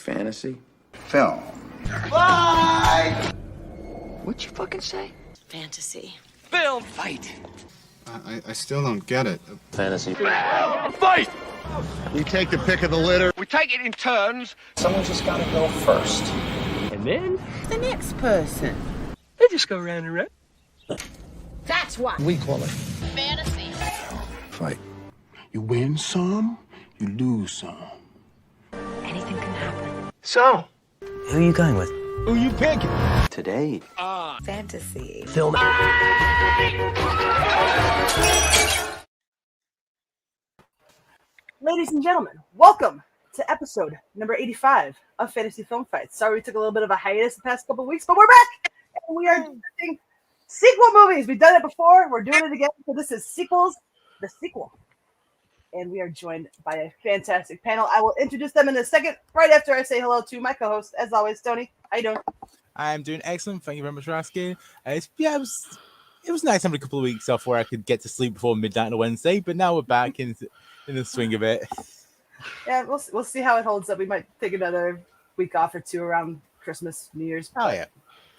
Fantasy? Film. Bye! What'd you fucking say? Fantasy. Film! Fight! I still don't get it. Fantasy. Fight! We take the pick of the litter. We take it in turns. Someone's just gotta go first. And then? The next person. They just go round and round. That's what. We call it Fantasy. fight. You win some, you lose some. Anything can happen. So? Who are you going with? Who you picking? Today. Fantasy. Film. Ladies and gentlemen, welcome to episode number 85 of Fantasy Film Fights. Sorry we took a little bit of a hiatus the past couple of weeks, but we're back! And we are doing sequel movies. We've done it before. We're doing it again. So this is Sequels, the sequel. And we are joined by a fantastic panel. I will introduce them in a second, right after I say hello to my co-host, as always, Tony. How you doing? I'm doing excellent. Thank you very much for asking. It was nice having a couple of weeks off where I could get to sleep before midnight on a Wednesday, but now we're back in the swing of it. Yeah, we'll see how it holds up. We might take another week off or two around Christmas, New Year's. Oh yeah,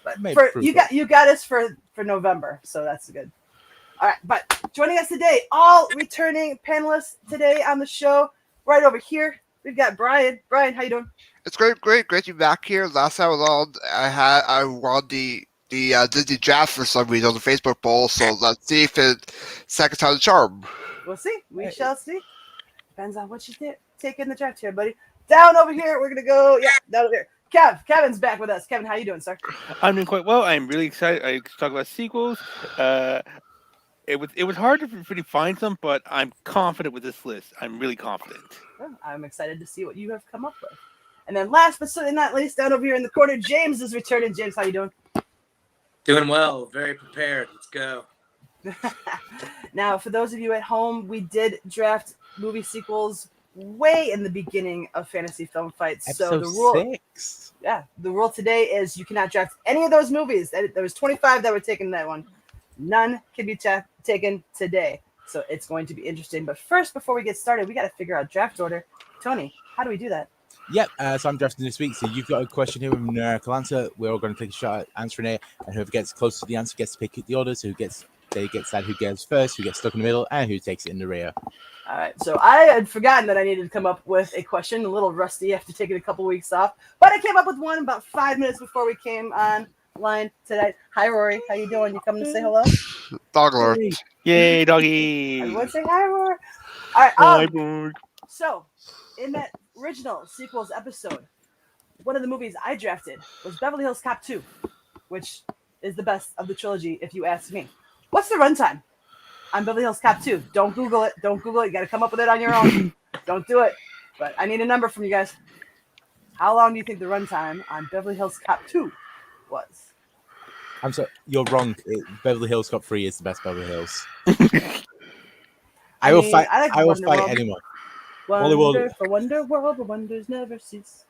But you got us for November, so that's good. All right, but joining us today, all returning panelists today on the show, right over here, we've got Brian. Brian, how you doing? It's great to be back here. Last time I won the Disney draft for some reason on the Facebook poll, so let's see if it's second time the charm. We'll see. We shall see. Depends on what you take in the draft here, buddy. Down over here, we're gonna go. Yeah, down over here. Kevin's back with us. Kevin, how you doing, sir? I'm doing quite well. I'm really excited. I talk about sequels. It was hard to really find some, but I'm confident with this list. I'm really confident. Well, I'm excited to see what you have come up with. And then last but certainly not least, down over here in the corner, James is returning. James, how you doing? Doing well. Very prepared. Let's go. Now, for those of you at home, we did draft movie sequels way in the beginning of Fantasy Film Fights. Episode so the rule, 6. Yeah, the rule today is you cannot draft any of those movies. There was 25 that were taken that one. None can be taken today. So it's going to be interesting. But first, before we get started, we got to figure out draft order. Tony, how do we do that? Yep, so I'm drafting this week. So you've got a question here with a numerical answer. We're all going to take a shot at answering it. And whoever gets close to the answer gets to pick the order. So who gets who goes first, who gets stuck in the middle, and who takes it in the rear. All right, so I had forgotten that I needed to come up with a question. A little rusty after taking a couple weeks off. But I came up with one about 5 minutes before we came online today. Hi, Rory. How you doing? You coming to say hello? Dog alert. Yay, doggy. Everyone say hi, Rory. All right. Hi, bird. So, in that original sequels episode, one of the movies I drafted was Beverly Hills Cop 2, which is the best of the trilogy, if you ask me. What's the runtime on Beverly Hills Cop 2? Don't Google it. You got to come up with it on your own. Don't do it. But I need a number from you guys. How long do you think the runtime on Beverly Hills Cop 2 was? I'm sorry, you're wrong. Beverly Hills Cop 3 is the best Beverly Hills. I will fight anyone. Wonder for Wonder World, the wonders never cease.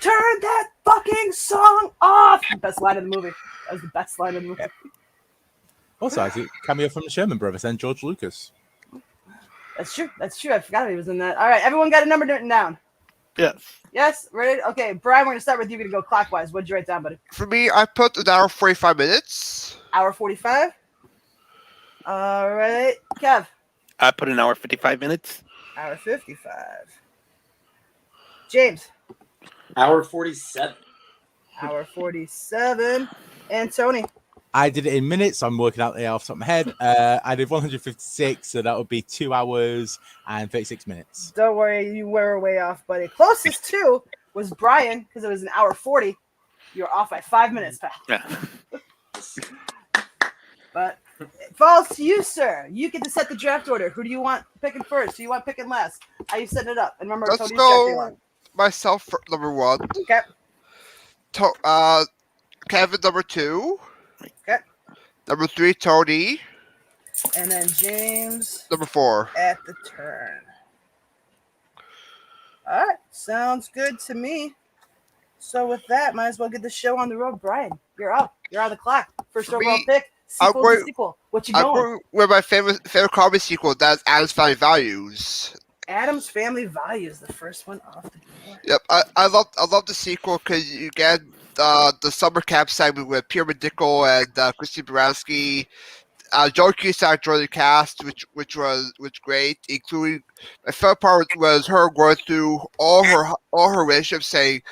Turn that fucking song off! Best line of the movie. That was the best line of the movie. Also, I see cameo from the Sherman Brothers and George Lucas. That's true. I forgot he was in that. All right, everyone got a number written down? Yes. Yes? Ready? Okay, Brian, we're going to start with you. We're going to go clockwise. What'd you write down, buddy? For me, I put an hour 45 minutes. Hour 45? All right. Kev? I put an hour 55 minutes. Hour 55. James? Hour 47. Hour 47. And Tony? I did it in minutes. I'm working out off the top of my head. I did 156, so that would be 2 hours and 36 minutes. Don't worry, you were way off, buddy. Closest to was Brian, because it was an hour 40. You were off by 5 minutes, pal. Yeah. But it falls to you, sir. You get to set the draft order. Who do you want picking first? Who do you want picking last? How you setting it up? And remember, Let's Tony's go drafting myself for number 1. Okay. Kevin number 2. Okay. Number 3, Tony. And then James. Number 4. At the turn. All right. Sounds good to me. So with that, might as well get the show on the road. Brian, you're up. You're on the clock. First overall pick. Sequel. What you going? I'm going with my favorite comedy sequel. That's Addams Family Values. Adam's Family Values, the first one off the board. Yep, I love the sequel because you get the summer camp segment with Pierre Medical and Christine Baranski. Joe Cusack joined the cast, which was great. Including my favorite part was her going through all her relationships, saying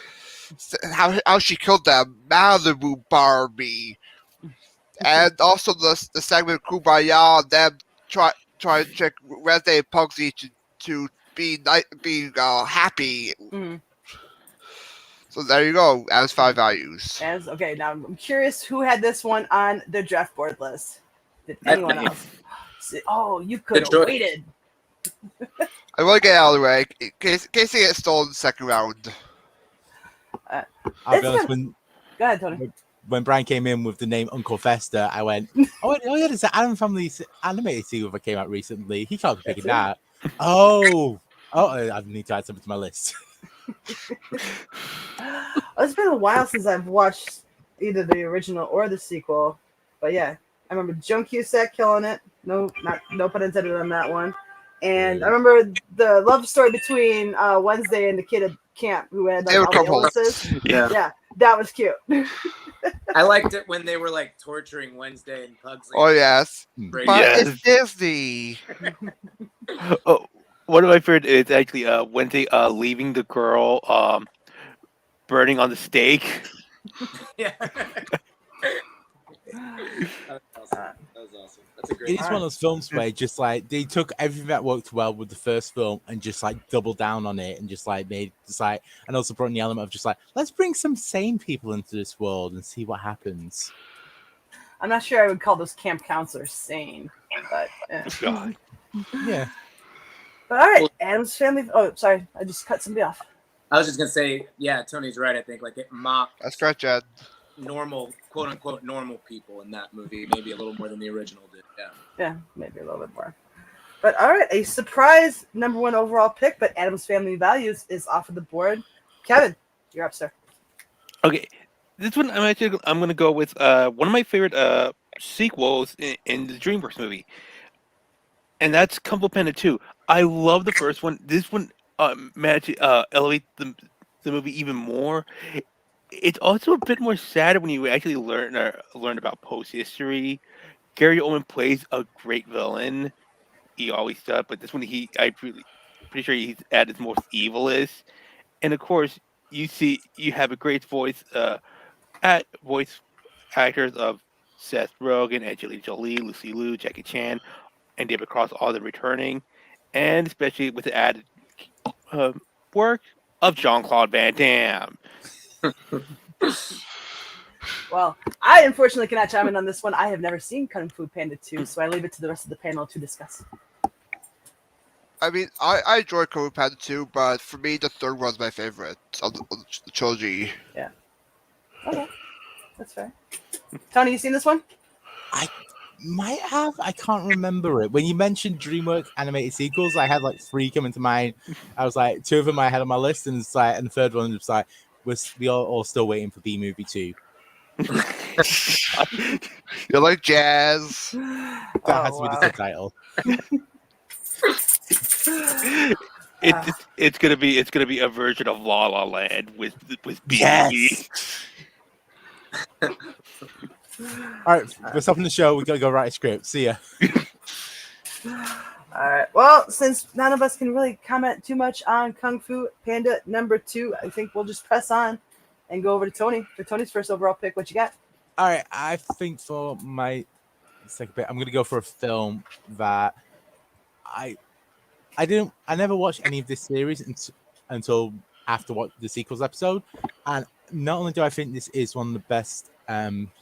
how she killed them, Malibu Barbie, and also the segment Kumbaya, them try to trick Wednesday and Pugsley to be happy. Mhm. So there you go, as 5 values. Okay, now I'm curious who had this one on their draft board list. Did anyone else? Oh, you could have waited. I want to get out of the way in case it gets stolen in the second round. I'll be honest, when Go ahead, Tony. when Brian came in with the name Uncle Fester, I went, oh yeah, there's an Adam Family animated sequel that came out recently. He can't be picking that. Oh, I need to add something to my list. It's been a while since I've watched either the original or the sequel, but yeah, I remember Joan Cusack killing it. No pun intended on that one. And I remember the love story between Wednesday and the kid at camp who had like all the illnesses. Yeah, that was cute. I liked it when they were like torturing Wednesday and Pugsley. Oh yes, Brady. but Yes. it's Disney. Oh, one of my favorite is actually Wednesday leaving the girl burning on the stake. Yeah. That was awesome. That's a great. It is one of those films where just like they took everything that worked well with the first film and just like doubled down on it and just like made just like and also brought in the element of just like let's bring some sane people into this world and see what happens. I'm not sure I would call those camp counselors sane, but God. Yeah. But all right, Adam's Family. Oh, sorry, I just cut somebody off. I was just gonna say, yeah, Tony's right. I think like it mocked That's correct, Jed. normal, quote unquote, normal people in that movie, maybe a little more than the original did. Yeah. Yeah, maybe a little bit more. But all right, a surprise number 1 overall pick, but Adam's Family Values is off of the board. Kevin, you're up, sir. Okay, this one I'm gonna go with one of my favorite sequels in the DreamWorks movie, and that's Kung Fu Panda 2. I love the first one. This one managed to elevate the movie even more. It's also a bit more sad when you actually learn about post history. Gary Oldman plays a great villain. He always does, but this one I'm pretty sure he's at his most evilest. And of course, you have a great voice actors of Seth Rogen, Angelina Jolie, Lucy Liu, Jackie Chan, and David Cross, all them returning, and especially with the added work of Jean-Claude Van Damme. Well, I unfortunately cannot chime in on this one. I have never seen Kung Fu Panda 2, so I leave it to the rest of the panel to discuss. I mean, I enjoyed Kung Fu Panda 2, but for me, the third one's my favorite of the trilogy. Yeah. Okay, that's fair. Tony, you seen this one? I might have. I can't remember it. When you mentioned DreamWorks animated sequels, I had like 3 coming to mind. I was like, 2 of them I had on my list, and it's like, and the third one was like, we are all still waiting for B Movie 2. You like jazz? That has to be the subtitle. It's gonna be a version of La La Land with B. Yes. All right, we're stopping the show. We gotta go write a script. See ya. All right. Well, since none of us can really comment too much on Kung Fu Panda number 2, I think we'll just press on and go over to Tony for Tony's first overall pick. What you got? All right, I think for my second pick, I'm gonna go for a film that I never watched any of this series until after the sequels episode, and not only do I think this is one of the best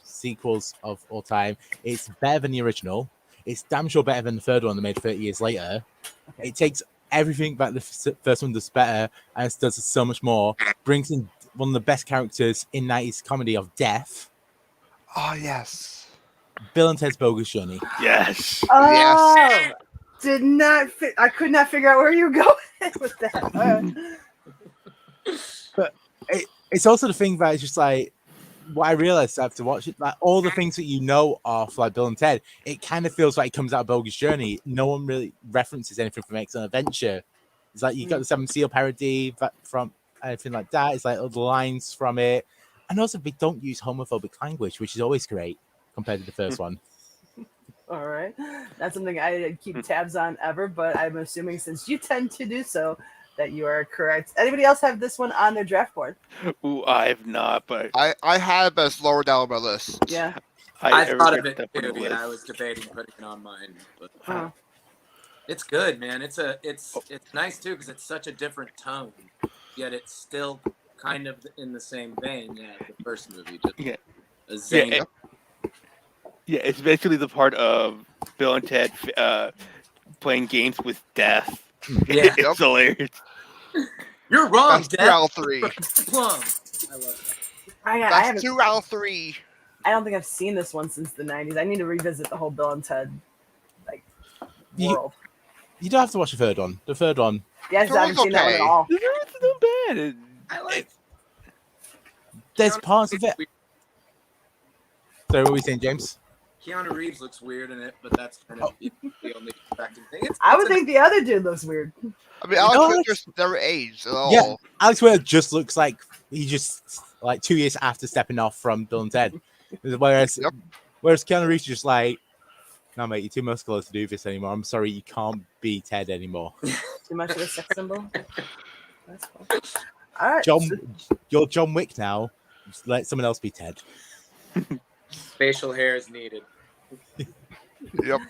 sequels of all time, it's better than the original. It's damn sure better than the third one they made 30 years later. Okay. It takes everything that the first one does better and it does so much more. Brings in one of the best characters in 90s comedy of death. Oh, yes. Bill and Ted's Bogus Journey. Yes. Oh, Yes. did not. I could not figure out where you were going with that. But it's also the thing that it's just like what I realized after watching it, like all the things that you know of like Bill and Ted, it kind of feels like it comes out of Bogus Journey. No one really references anything from Excellent Adventure. It's like you got the Seven Seal parody from anything like that. It's like other lines from it, and also they don't use homophobic language, which is always great compared to the first one. All right. That's something I didn't keep tabs on ever, but I'm assuming since you tend to do so, that you are correct. Anybody else have this one on their draft board? Ooh, I have not, but I had it, but it's lower down on my list. Yeah. I thought of regret it that too. on the Yeah, list. I was debating putting it on mine, but Uh, it's good, man. It's nice too because it's such a different tone, yet it's still kind of in the same vein. Yeah, the first movie, just Yeah. a zany. Yeah, it's basically the part of Bill and Ted playing games with death. Yeah. It's hilarious. You're wrong, That's 2 Dad. out of 3. Plum. I love I That's haven't. 2 out of 3. I don't think I've seen this one since the '90s. I need to revisit the whole Bill and Ted world. You don't have to watch the third one. The third one, Yes, I haven't seen that one at all. It's not bad. that. I like. there's Keanu parts of it. Reeves- So what were we saying, James? Keanu Reeves looks weird in it, but that's kind of the only distracting thing. I would think the other dude looks weird. I mean, Alex No, Winter's never aged at all. Yeah, Alex Winter just looks like he just like 2 years after stepping off from Bill and Ted. Whereas Keanu Reeves is just like, no mate, you're too muscular to do this anymore. I'm sorry, you can't be Ted anymore. Too much of a sex symbol. That's cool. All right. You're John Wick now. Just let someone else be Ted. Facial hair is needed. Yep.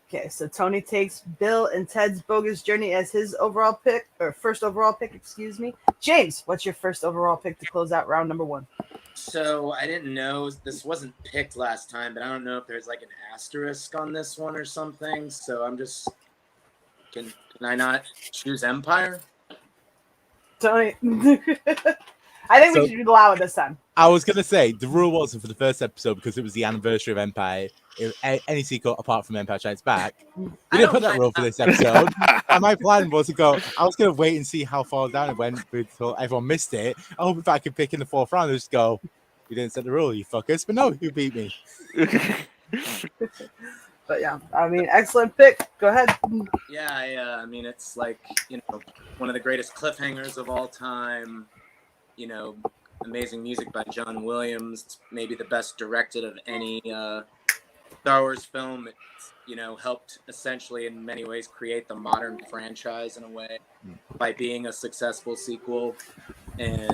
Okay, so Tony takes Bill and Ted's Bogus Journey as his overall pick, or first overall pick, excuse me. James, what's your first overall pick to close out round number 1? So I didn't know this wasn't picked last time, but I don't know if there's like an asterisk on this one or something. So I'm just can I not choose Empire? Tony, I think we should allow it this time. I was going to say, the rule wasn't for the first episode because it was the anniversary of Empire. Any sequel apart from Empire Strikes Back. We didn't put that rule for this episode. And my plan was to go, I was going to wait and see how far down it went until everyone missed it. I hope if I could pick in the 4th round and just go, you didn't set the rule, you fuckers. But no, you beat me. But yeah, I mean, excellent pick. Go ahead. Yeah, I mean, it's like, one of the greatest cliffhangers of all time. Amazing music by John Williams. It's maybe the best directed of any Star Wars film. It's, helped essentially in many ways create the modern franchise in a way by being a successful sequel. And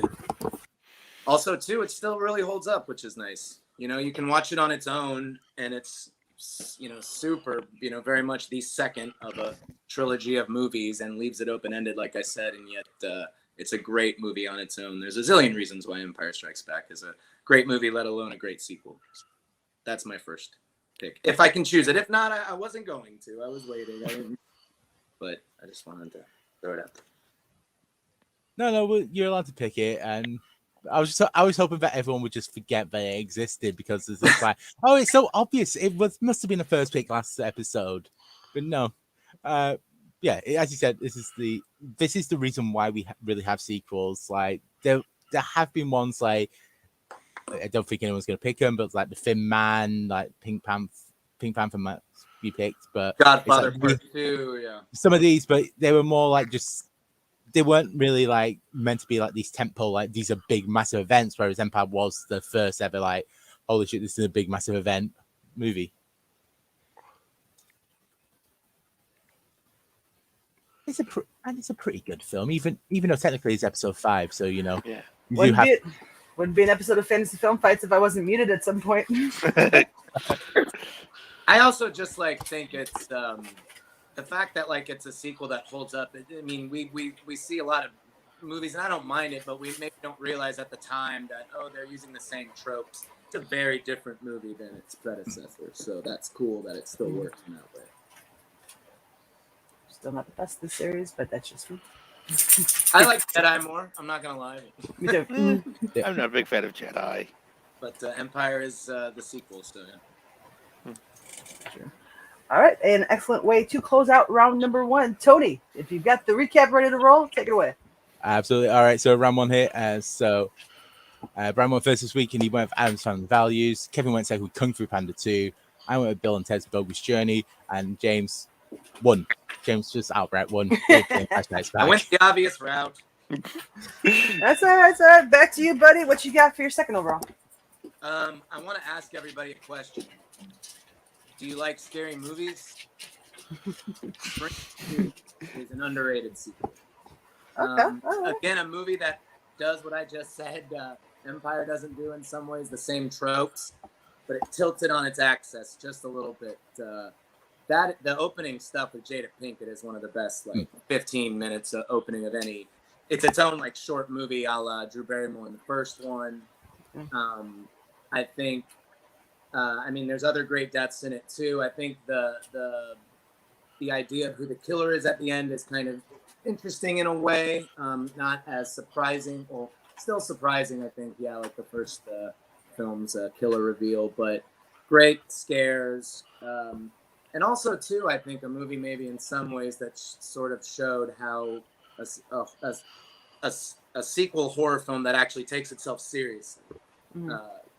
also, too, it still really holds up, which is nice. You can watch it on its own, and it's, super, very much the second of a trilogy of movies and leaves it open-ended, like I said, and yet it's a great movie on its own. There's a zillion reasons why Empire Strikes Back is a great movie, let alone a great sequel. That's my first pick. If I can choose it. If not, I wasn't going to. I was waiting. But I just wanted to throw it out there. No, you're allowed to pick it. And I was hoping that everyone would just forget that it existed because it's just like, oh, it's so obvious. Must have been the first pick last episode. But no. Yeah, as you said, this is the reason why we really have sequels. Like there have been ones like I don't think anyone's gonna pick them, but like the Thin Man, like Pink Panther might be picked, but Godfather like, Part 2, yeah. Some of these, but they were more like they weren't really like meant to be like these tentpole, like these are big massive events. Whereas Empire was the first ever like, holy shit, this is a big massive event movie. It's a pretty good film, even though technically it's episode 5. So yeah, wouldn't be an episode of Fantasy Film Fights if I wasn't muted at some point. I also just think it's the fact that it's a sequel that holds up. I mean, we see a lot of movies, and I don't mind it, but we maybe don't realize at the time that they're using the same tropes. It's a very different movie than its predecessor, so that's cool that it still works in that way. Still not the best of the series, but that's just me. I like Jedi more. I'm not gonna lie. Me too. I'm not a big fan of Jedi. But Empire is the sequel, so yeah. Sure. All right, an excellent way to close out round number 1. Tony, if you've got the recap ready to roll, take it away. Absolutely. All right, so round 1 here. Brian went first this week, and he went with Adam's Family Values. Kevin went second with Kung Fu Panda 2. I went with Bill and Ted's Bogus Journey, and James won James just outright won. I went the obvious route. That's all right. That's all right. Back to you, buddy. What you got for your second overall? I want to ask everybody a question. Do you like scary movies? Shrek is an underrated sequel. Okay. All right. Again, a movie that does what I just said. Empire doesn't do in some ways the same tropes, but it tilted on its axis just a little bit. The opening stuff with Jada Pinkett is one of the best, 15 minutes opening of any. It's its own short movie, a la Drew Barrymore in the first one. I think. There's other great deaths in it too. I think the idea of who the killer is at the end is kind of interesting in a way, not as surprising. Well, still surprising, I think. Yeah, like the first film's killer reveal, but great scares. And also, too, I think a movie maybe in some ways that sort of showed how a sequel horror film that actually takes itself seriously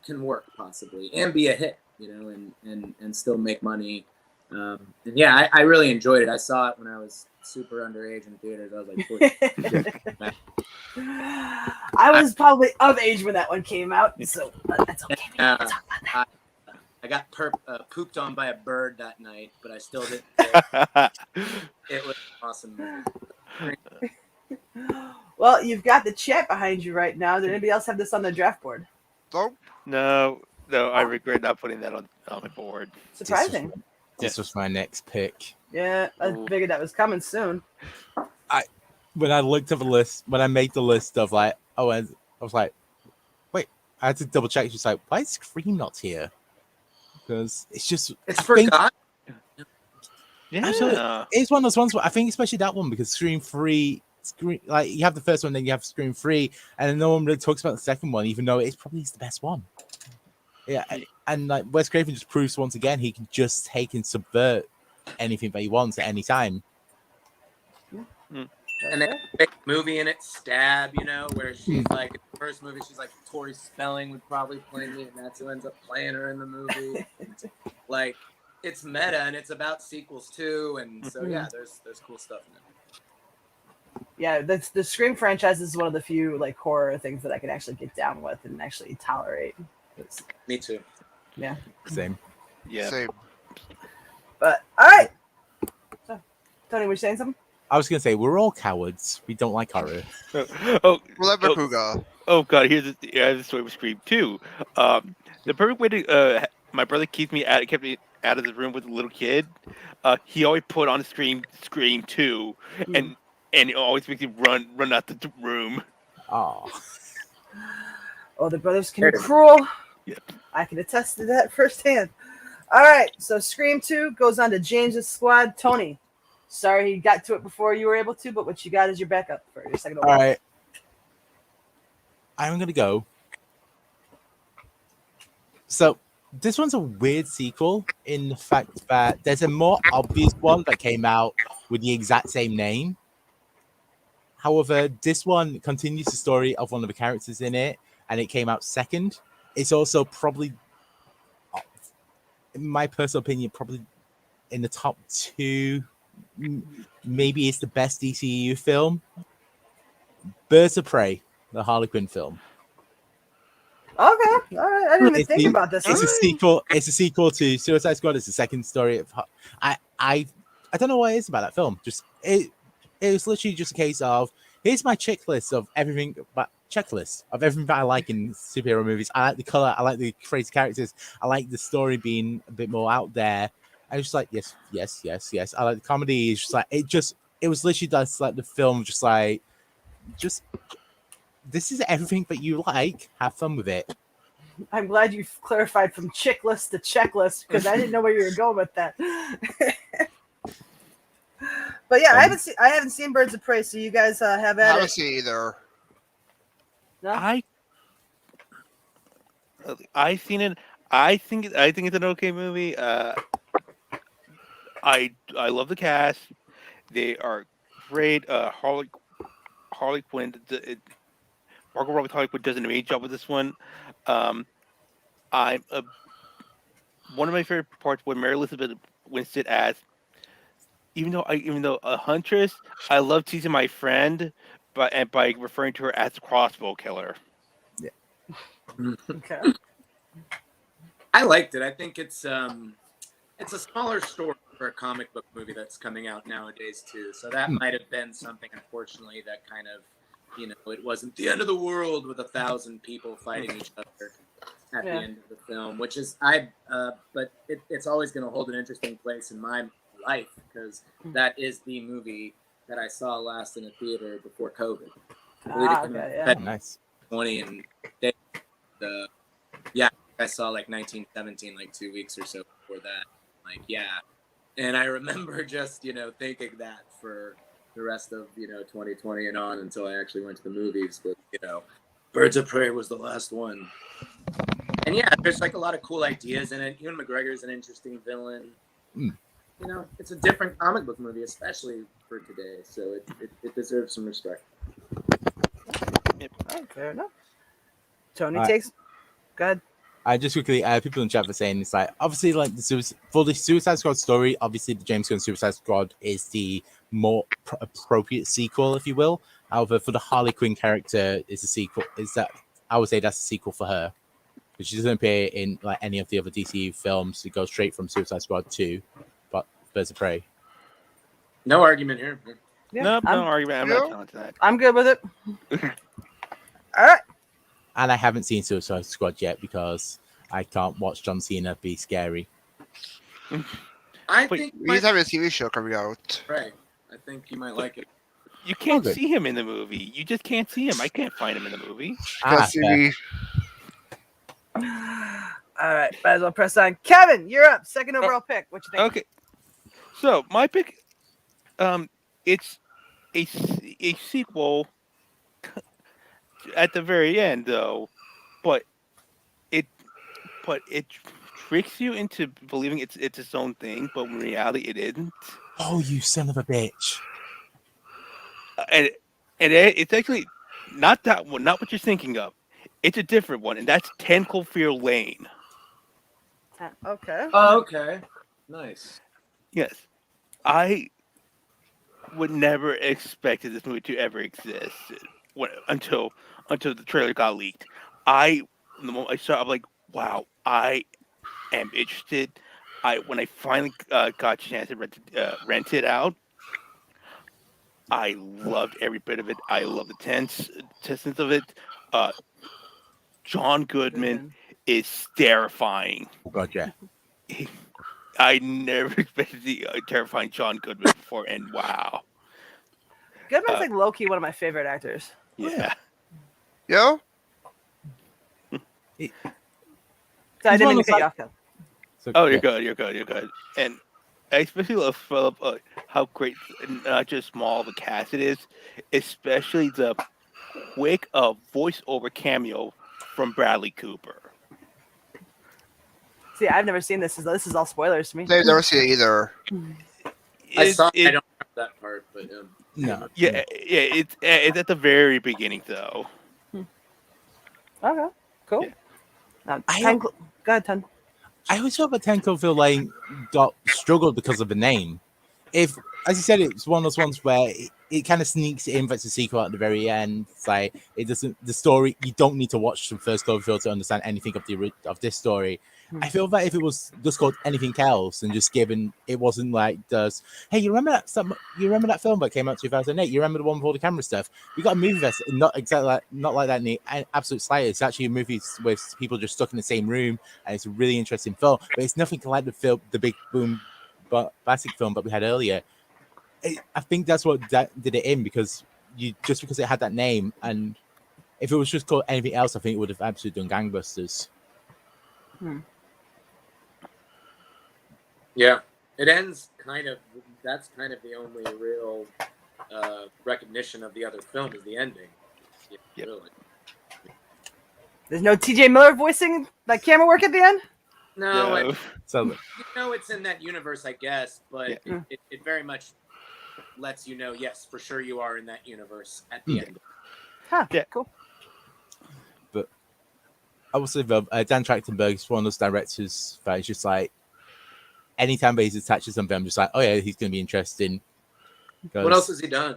can work possibly and be a hit, and still make money. And yeah, I really enjoyed it. I saw it when I was super underage in theaters. I was like 14. I was probably of age when that one came out, so that's okay. We can talk about that. I got pooped on by a bird that night, but I still didn't. It was an awesome movie. Well, you've got the chat behind you right now. Did anybody else have this on their draft board? Nope. No, I regret not putting that on my board. Surprising. This was my next pick. Yeah, I figured that was coming soon. When I looked at the list, when I made the list of I was like, wait, I had to double check. Just like, why is Scream not here? Because it's forgotten. Yeah, absolutely. It's one of those ones where I think especially that one because Scream 3, you have the first one, then you have Scream 3, and then no one really talks about the second one, even though it's probably the best one. Yeah, and Wes Craven just proves once again he can just take and subvert anything that he wants at any time. And then a movie in it, Stab, where she's like, in the first movie, she's like, Tori Spelling would probably play me, and that's who ends up playing her in the movie. It's meta, and it's about sequels too, and so yeah, there's cool stuff in it. Yeah, the Scream franchise is one of the few horror things that I can actually get down with and actually tolerate. Me too. Yeah. Same. Yeah. Same. But all right. So, Tony, were you saying something? I was gonna say we're all cowards. We don't like horror. Oh, God! Here's the story with Scream 2. The perfect way to my brother kept me out of the room with a little kid. He always put on Scream 2, and it always makes me run out the room. Oh, the brothers can be cruel. Yep. I can attest to that firsthand. All right, so Scream 2 goes on to James's squad. Tony, sorry he got to it before you were able to, but what you got is your backup for your second overall. All right. I'm going to go. So this one's a weird sequel in the fact that there's a more obvious one that came out with the exact same name. However, this one continues the story of one of the characters in it, and it came out second. It's also probably, in my personal opinion, probably in the top 2. Maybe it's the best DCEU film. Birds of Prey, the Harley Quinn film. Okay, all right. I didn't even think about this. It's a sequel. It's a sequel to Suicide Squad. It's the second story of. I don't know what it is about that film. Just it was literally just a case of here's my checklist of everything, checklist of everything that I like in superhero movies. I like the color. I like the crazy characters. I like the story being a bit more out there. I was just like yes. I like the comedy. It's just like it was literally just like the film, just this is everything that you like. Have fun with it. I'm glad you clarified from checklist to checklist because I didn't know where you were going with that. But yeah, I haven't seen Birds of Prey, so you guys have at it. I haven't seen either. No? I've seen it. I think it's an okay movie. I love the cast. They are great. Harley Quinn. Margot Robbie Harley Quinn does an amazing job with this one. One of my favorite parts when Mary Elizabeth Winstead as even though a huntress, I love teasing my friend, by referring to her as the crossbow killer. Okay. I liked it. I think it's a smaller story for a comic book movie that's coming out nowadays too. So that might have been something, unfortunately, that kind of, it wasn't the end of the world with 1,000 people fighting each other at the end of the film, which is but it's always going to hold an interesting place in my life because that is the movie that I saw last in a theater before COVID. I believe it came out Nice. 20 and I saw like 1917 like 2 weeks or so before that. Like and I remember just thinking that for the rest of 2020 and on until I actually went to the movies. But Birds of Prey was the last one. And there's like a lot of cool ideas in it. Ewan McGregor's an interesting villain. It's a different comic book movie, especially for today. So it deserves some respect. Oh, fair enough. Tony takes. Go ahead. I just quickly, people in chat were saying it's like obviously like for the Suicide Squad story, obviously the James Gunn Suicide Squad is the more appropriate sequel, if you will. However, for the Harley Quinn character, is a sequel. I would say that's a sequel for her, but she doesn't appear in like any of the other DC films. It goes straight from Suicide Squad to Birds of Prey. No argument here. Yeah, No argument. I'm not challenging that. I'm good with it. All right. And I haven't seen Suicide Squad yet because I can't watch John Cena be scary. I think we have a TV show coming out. Right. I think you might like it. You can't see him in the movie. You just can't see him. I can't find him in the movie. All right. Might as well press on. Kevin, you're up. Second overall pick. What you think? Okay. So my pick, it's a sequel at the very end though, but it tricks you into believing it's its own thing, but in reality it isn't. Oh, you son of a bitch! And it's actually not that one, not what you're thinking of. It's a different one, and that's 10 Cloverfield Lane. Okay. Oh, okay. Nice. Yes, I would never expected this movie to ever exist until the trailer got leaked. The moment I saw, I'm like, wow, I am interested. When I finally got a chance to rent it out, I loved every bit of it. I love the tenseness of it. John Goodman is terrifying. Oh God, yeah. I never expected to see terrifying John Goodman before, and wow. Goodman's like low-key one of my favorite actors. Yeah. Yo? So I didn't mean to cut you off, Phil. You're good. And I especially love Philip, how great, not just small the cast it is, especially the quick voiceover cameo from Bradley Cooper. See, I've never seen this. This is all spoilers to me. I've never seen it either. I don't remember that part, but no. Yeah, it's at the very beginning though. Okay, cool. Yeah. Go ahead, Ton. I always thought that 10 Cloverfield Lane struggled because of the name. If, as you said, it's one of those ones where it kind of sneaks in, but it's a sequel at the very end. It's like it doesn't. The story, you don't need to watch the first Cloverfield to understand anything of this story. I feel that if it was just called anything else and just given, it wasn't like hey, you remember that film that came out in 2008? You remember the one with all the camera stuff? We got a movie that's not like that in the absolute slightest. It's actually a movie with people just stuck in the same room, and it's a really interesting film. But it's nothing like the big boom, basic film that we had earlier. I think that's what did it in because because it had that name, and if it was just called anything else, I think it would have absolutely done gangbusters. Yeah, it ends that's kind of the only real recognition of the other film is the ending. Yeah, really. There's no T.J. Miller voicing like camera work at the end? No, So, it's in that universe, I guess, but it very much lets you know, yes, for sure you are in that universe at the end. Huh, yeah, cool. But I will say, Dan Trachtenberg is one of those directors that is just like, anytime he's attached to something, I'm just like, oh yeah, he's going to be interesting. What else has he done?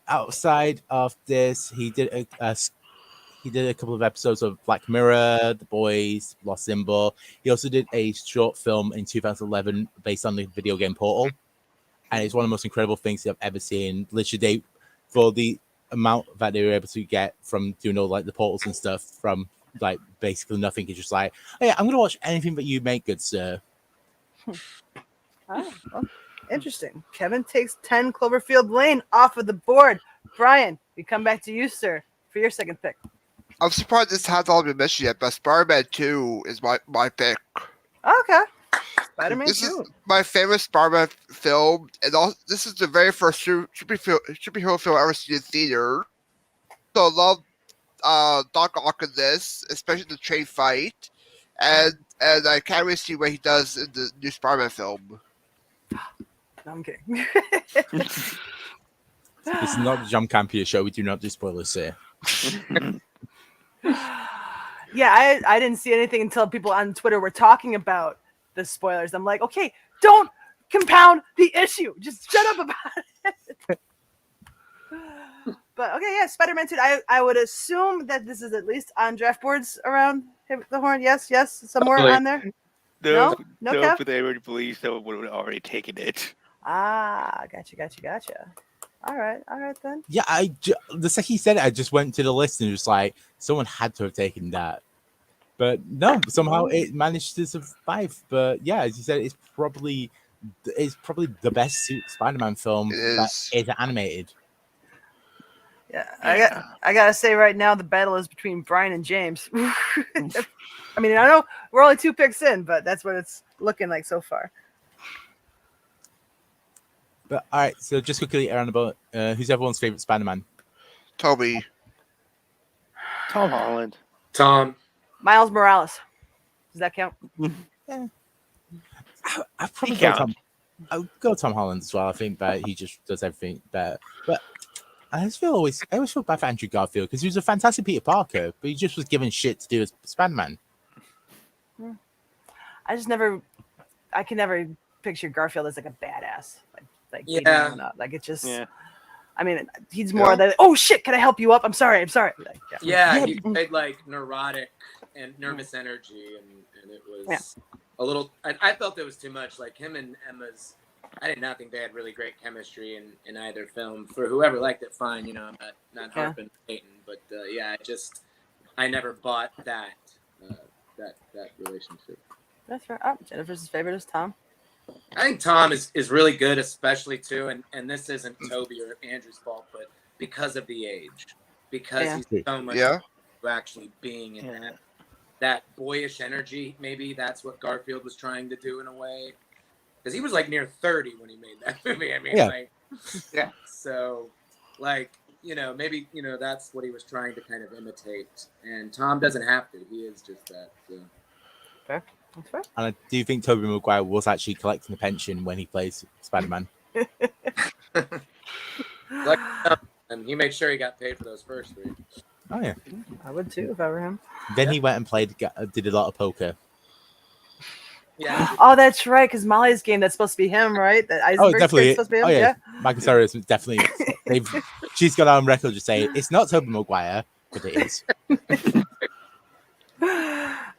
Outside of this, he did a couple of episodes of Black Mirror, The Boys, Lost Symbol. He also did a short film in 2011 based on the video game Portal, and it's one of the most incredible things I've ever seen. Literally, for the amount that they were able to get from doing all like the portals and stuff from like basically nothing, it's just like, oh yeah, I'm gonna watch anything that you make, good sir. Oh, well, interesting. Kevin takes 10 Cloverfield Lane off of the board. Brian, we come back to you, sir, for your second pick. I'm surprised this hasn't all been mentioned yet, but Spider-Man 2 is my pick. Okay. Spider-Man This 2. is my favorite Spider-Man film, and also, this is the very first superhero film I ever seen in theater. So I love Doc Ock in this, especially the train fight, and I can't really see what he does in the new Spider-Man film. No, I'm kidding. This is not the Jump Campia show. We do not do spoilers here. Yeah, I didn't see anything until people on Twitter were talking about the spoilers. I'm like, okay, don't compound the issue. Just shut up about it. But okay, yeah, Spider-Man 2. I would assume that this is at least on draft boards around the horn. Yes, somewhere on there. No, Kev? But they would believe someone would have already taken it. Ah, gotcha. All right then. Yeah, the second he said it, I just went to the list and was like, someone had to have taken that. But no, somehow it managed to survive. But yeah, as you said, it's probably the best Spider-Man film that is animated. Yeah, I gotta say right now the battle is between Brian and James. I mean, I know we're only 2 picks in, but that's what it's looking like so far. But all right, so just quickly around about who's everyone's favorite Spider-Man? Toby. Tom Holland. Tom. Miles Morales. Does that count? Yeah. I'd probably go Tom Holland as well. I think that he just does everything better. But I always feel bad for Andrew Garfield because he was a fantastic Peter Parker, but he just was given shit to do as Spider-Man. I can never picture Garfield as like a badass. Like like it just. Yeah. I mean, he's more than, oh shit, can I help you up? I'm sorry. Like, he played like neurotic and nervous energy, and it was a little. I felt it was too much. Like him and Emma's. I did not think they had really great chemistry in either film. For whoever liked it, fine. You know, I'm not harping Peyton, but I never bought that relationship. That's right. Oh, Jennifer's favorite is Tom. I think Tom is really good, especially too, and this isn't Toby or Andrew's fault, but because of the age, because he's so much to actually being in that boyish energy. Maybe that's what Garfield was trying to do in a way, because he was like near 30 when he made that movie. I mean, so like maybe that's what he was trying to kind of imitate, and Tom doesn't have to. He is just that. Fair. That's fair. And I do think Tobey Maguire was actually collecting a pension when he plays Spider-Man. And he made sure he got paid for those first 3. Oh yeah, I would too if I were him. Then he went and did a lot of poker. Yeah. Oh, that's right, because Molly's game, that's supposed to be him, right? That Eisenberg's definitely. supposed to be him? Oh yeah, Michael Cyrus is definitely. She's got on record to say it's not Tobey Maguire, but it is.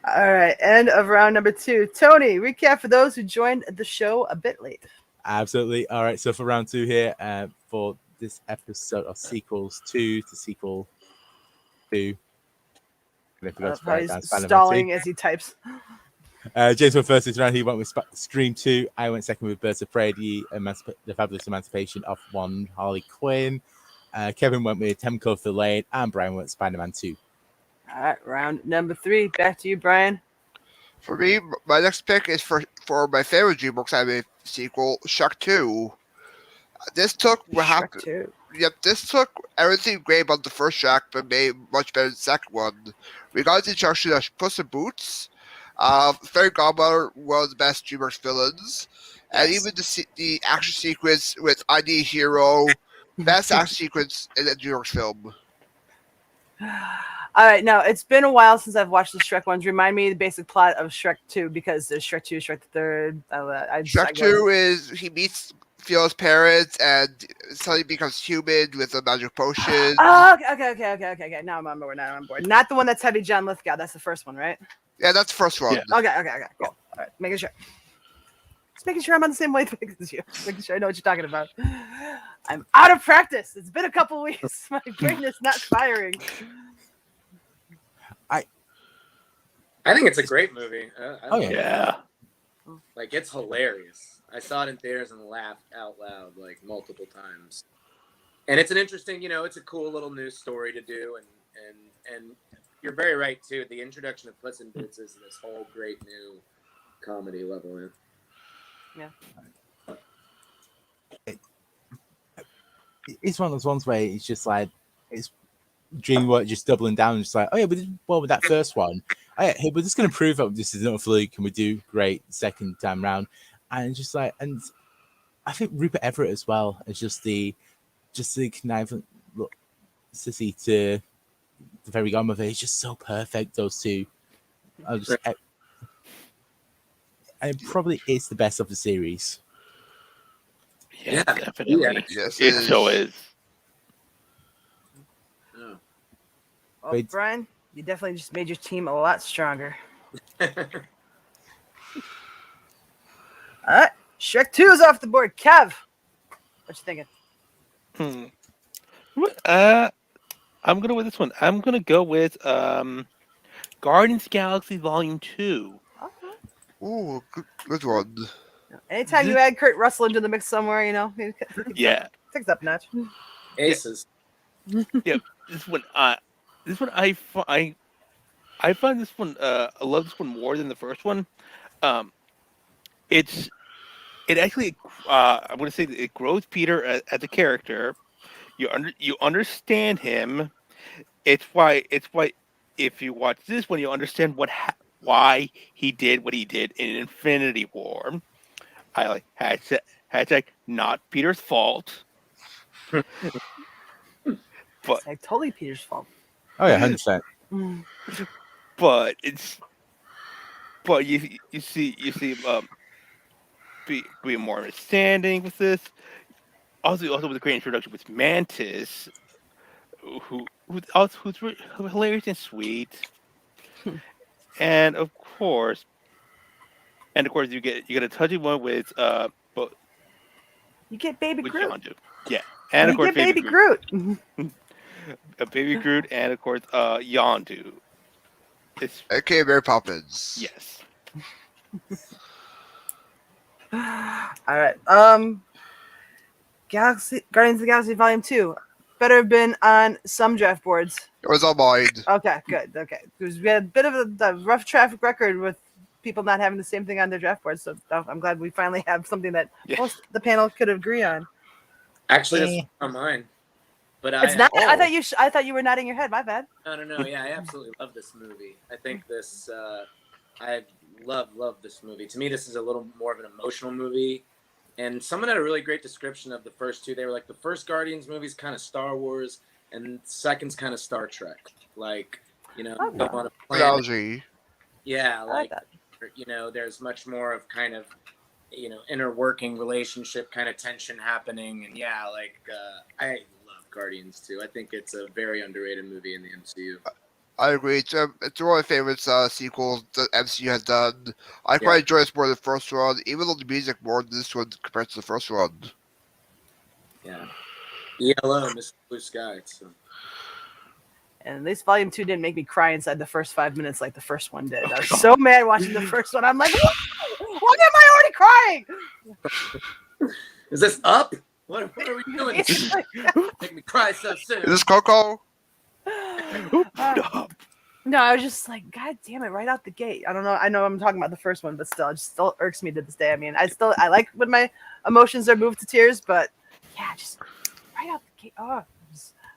All right, end of round number 2. Tony, recap for those who joined the show a bit late. Absolutely. All right, so for round 2 here, for this episode of sequels 2 to sequel 2. He's stalling as he types. James went first this round. He went with Scream 2. I went second with Birds of Prey, the Fabulous Emancipation of One Harley Quinn. Kevin went with Temco for Lane, and Brian went Spider-Man 2. All right, round number 3. Back to you, Brian. For me, my next pick is for my favorite DreamWorks anime sequel, Shrek 2. This took this took everything great about the first Shrek, but made much better than the second one. We got the introduction of Puss in Boots, Fairy Godmother, one of the best DreamWorks villains, and even the action sequence with I Need a Hero, best action sequence in a DreamWorks film. All right, now it's been a while since I've watched the Shrek ones. Remind me the basic plot of Shrek 2 because there's Shrek 2, Shrek the Third. Shrek 2 is he meets Fiona's parents and suddenly becomes human with a magic potion. Oh, okay. Now I'm on board. Not the one that's Heavy John Lithgow. That's the first one, right? Yeah, that's the first one. Yeah. Okay. Cool. All right, making sure. Just making sure I'm on the same wavelength as you. Making sure I know what you're talking about. I'm out of practice. It's been a couple weeks. My brain is not firing. I think it's a great movie. I love it. Yeah. Like, it's hilarious. I saw it in theaters and laughed out loud like multiple times. And it's an interesting, it's a cool little news story to do. And you're very right too. The introduction of Puss in Boots is this whole great new comedy level in. Yeah. It's one of those ones where it's just like it's DreamWorks just doubling down, and just like, oh yeah, we did well with that first one. Oh yeah, hey, we're just going to prove that this is not a fluke, and we do great second time round. And it's just like, and I think Rupert Everett as well is just the conniving look, sissy to the very godmother. He's just so perfect. Those two, and it probably is the best of the series. Yeah, definitely. Yeah. Yes, It so is. Oh. Well, Wait. Brian, you definitely just made your team a lot stronger. All right, Shrek 2 is off the board. Kev, what you thinking? I'm gonna with this one. I'm gonna go with Guardians of the Galaxy Volume 2. Okay. Ooh, good one. Anytime you add Kurt Russell into the mix somewhere, Yeah. takes up a notch. Aces. Yeah. This one I find this one I love this one more than the first one. It actually I'm gonna say that it grows Peter as a character. You understand him. It's why if you watch this one, you understand why he did what he did in Infinity War. I like hashtag not Peter's fault. But It's like totally Peter's fault. Oh yeah, 100%. but you see be more understanding with this. Also with a great introduction with Mantis, who's hilarious and sweet, and of course you get a touchy one with You get Baby with Groot. Yondu. Yeah, and of You course get Baby Groot. Baby Groot, and of course Yondu. It's Okay, Mary Poppins. yes. All right. Guardians of the Galaxy Volume 2 better have been on some draft boards. It was on mine. Okay, good. Okay. Because we had a bit of a rough traffic record with people not having the same thing on their draft boards. So I'm glad we finally have something that most of the panel could agree on. Actually, that's on mine. But It's not. I thought you were nodding your head. My bad. No. Yeah, I absolutely love this movie. I think this. I love this movie. To me, this is a little more of an emotional movie. And someone had a really great description of the first two. They were like, the first Guardians movie's kind of Star Wars, and second's kind of Star Trek. Like, go on a planet. Analogy. Yeah, like that. There's much more of kind of, inner working relationship kind of tension happening. And yeah, I love Guardians too. I think it's a very underrated movie in the MCU. I agree. It's one of my favorite sequels the MCU has done. I quite enjoy this more than the first one, even though the music more than this one compared to the first one. Yeah. ELO, Mr. Blue Sky. So. And at least Volume 2 didn't make me cry inside the first 5 minutes like the first one did. I was so mad watching the first one. I'm like, why am I already crying? Is this Up? What are we doing? Make me cry so soon. Is this Coco? No, I was just like, God damn it, right out the gate. I don't know. I know I'm talking about the first one, but still, it just still irks me to this day. I mean, I like when my emotions are moved to tears, but yeah, just right out the gate. Oh, I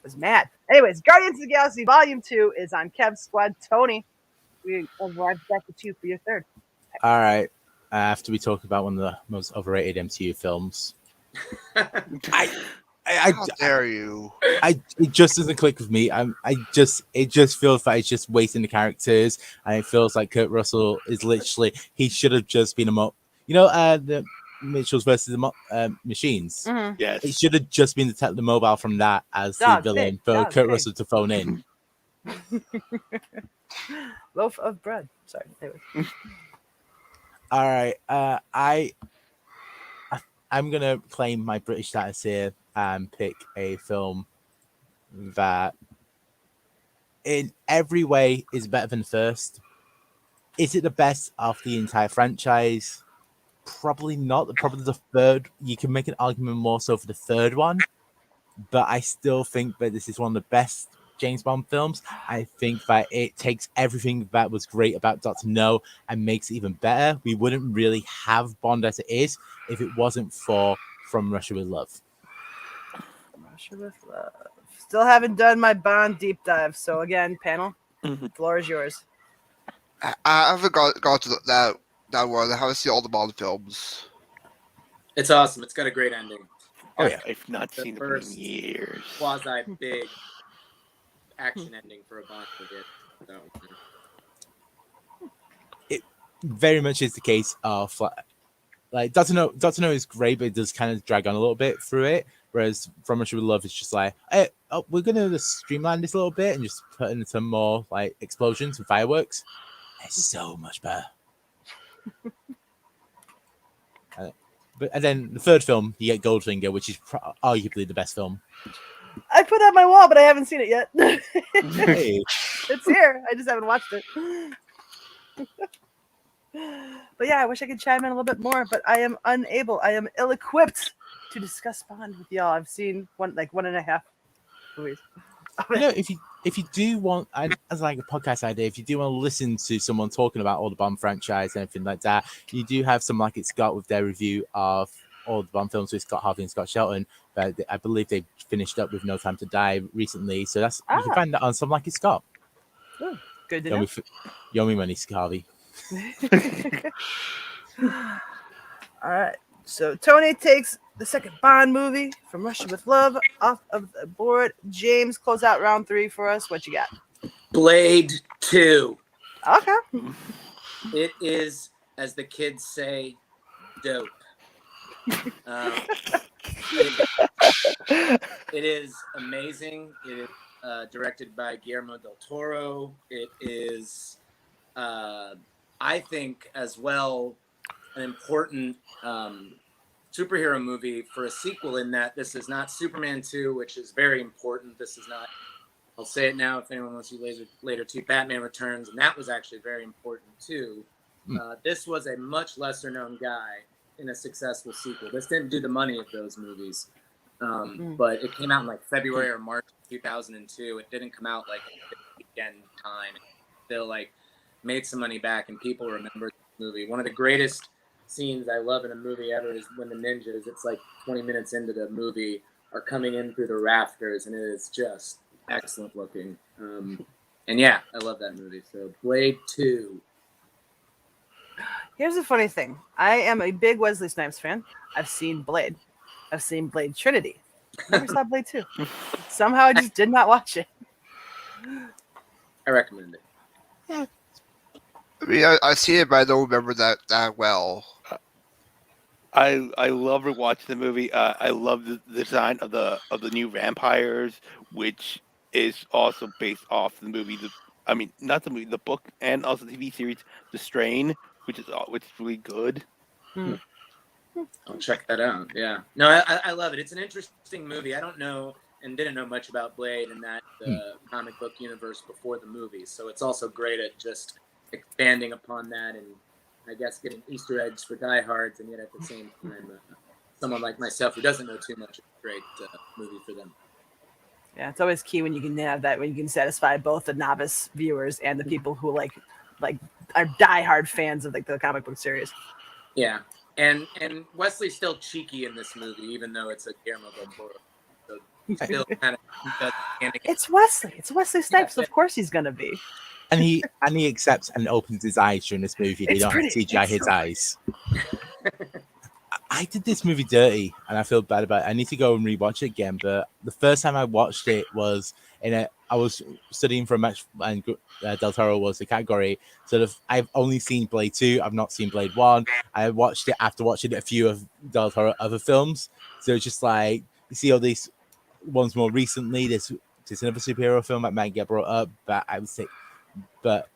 was mad. Anyways, Guardians of the Galaxy Volume 2 is on Kev's squad. Tony, we arrived back at you for your third. All right. After we talk about one of the most overrated MCU films, How dare you? It just doesn't click with me. It just feels like it's just wasting the characters, and it feels like Kurt Russell is literally he should have just been the Mitchells versus the Machines. Mhm. Yes. It should have just been the mobile from that as Dog the villain pig, for dog Kurt pig. Russell to phone in. Loaf of bread. Sorry. Anyways. All right, I'm gonna claim my British status here and pick a film that, in every way, is better than the first. Is it the best of the entire franchise? Probably not. Probably the third. You can make an argument more so for the third one, but I still think that this is one of the best James Bond films. I think that it takes everything that was great about Dr. No and makes it even better. We wouldn't really have Bond as it is if it wasn't for From Russia with Love. Russia with Love. Still haven't done my Bond deep dive. So again, panel, floor is yours. I haven't got to that one. I haven't seen all the Bond films. It's awesome. It's got a great ending. Oh yeah, I've not The seen them in first years. Quasi big action ending for a Bond movie. So, it very much is the case of like Dr. No is great, but it does kind of drag on a little bit through it. Whereas From Russia with Love is just like, hey, we're gonna just streamline this a little bit and just put in some more like explosions and fireworks. It's so much better. And then the third film, you get Goldfinger, which is arguably the best film. I put it on my wall, but I haven't seen it yet. Hey. It's here. I just haven't watched it. But yeah, I wish I could chime in a little bit more, but I am unable. I am ill-equipped to discuss Bond with y'all. I've seen one and a half movies. You know, if you do want, as like a podcast idea, if you do want to listen to someone talking about all the Bond franchise and everything like that, you do have some like It Scott with their review of all the Bond films with Scott Harvey and Scott Shelton. But I believe they finished up with No Time to Die recently, so that's you can find that on some like It Scott. Oh, good to know. You owe me money, Harvey. All right. So Tony takes the second Bond movie, From Russia with Love, off of the board. James, close out round 3 for us. What you got? Blade 2. Okay. It is, as the kids say, dope. It is amazing. It is directed by Guillermo del Toro. It is, I think, as well, an important superhero movie for a sequel, in that this is not Superman 2, which is very important. This is not, I'll say it now if anyone wants to see later too, Batman Returns, and that was actually very important too. This was a much lesser known guy in a successful sequel. This didn't do the money of those movies, but it came out in like February or March 2002. It didn't come out like weekend time. It still like made some money back, and people remember the movie. One of the greatest scenes I love in a movie ever is when the ninjas, it's like 20 minutes into the movie, are coming in through the rafters, and it is just excellent looking. And yeah, I love that movie. So Blade 2. Here's the funny thing. I am a big Wesley Snipes fan. I've seen Blade. I've seen Blade Trinity. Never saw Blade 2. Somehow I just did not watch it. I recommend it. Yeah. I mean, I see it, but I don't remember that well. I love rewatching the movie. I love the design of the new vampires, which is also based off the movie. Not the movie, the book, and also the TV series, The Strain, which is really good. I'll check that out. Yeah, no, I love it. It's an interesting movie. I don't know and didn't know much about Blade and that the comic book universe before the movie, so it's also great at just expanding upon that and I guess getting Easter eggs for diehards, and yet at the same time, someone like myself who doesn't know too much, it's a great movie for them. Yeah, it's always key when you can have that, when you can satisfy both the novice viewers and the people who like are diehard fans of like the comic book series. Yeah, and Wesley's still cheeky in this movie, even though it's a Guillermo del Toro. So he still kind of It's Wesley. It's Wesley Snipes. Of course he's gonna be. And he accepts and opens his eyes during this movie. They don't have to CGI his eyes. I did this movie dirty, and I feel bad about it. I need to go and rewatch it again. But the first time I watched it was I was studying for a match, and Del Toro was the category. Sort of, I've only seen Blade 2. I've not seen Blade 1. I watched it after watching a few of Del Toro other films. So it's just like you see all these ones more recently. There's another superhero film that might get brought up, but I would say, but.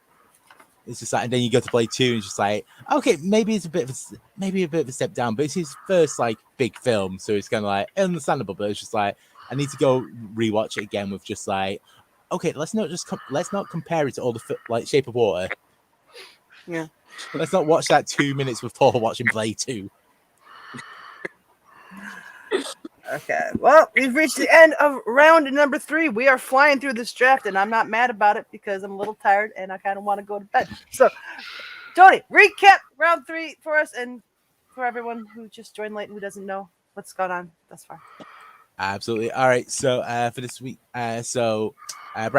It's just like, and then you go to Blade 2, and it's just like, okay, maybe it's a bit of a step down, but it's his first like big film, so it's kind of like understandable. But it's just like I need to go rewatch it again with just like, okay, let's not compare it to all the like Shape of Water. Yeah. Let's not watch that 2 minutes before watching Blade 2. Okay. Well, we've reached the end of round number 3. We are flying through this draft, and I'm not mad about it because I'm a little tired and I kind of want to go to bed. So, Tony, recap round 3 for us and for everyone who just joined late and who doesn't know what's going on thus far. Absolutely. All right. So for this week, Brad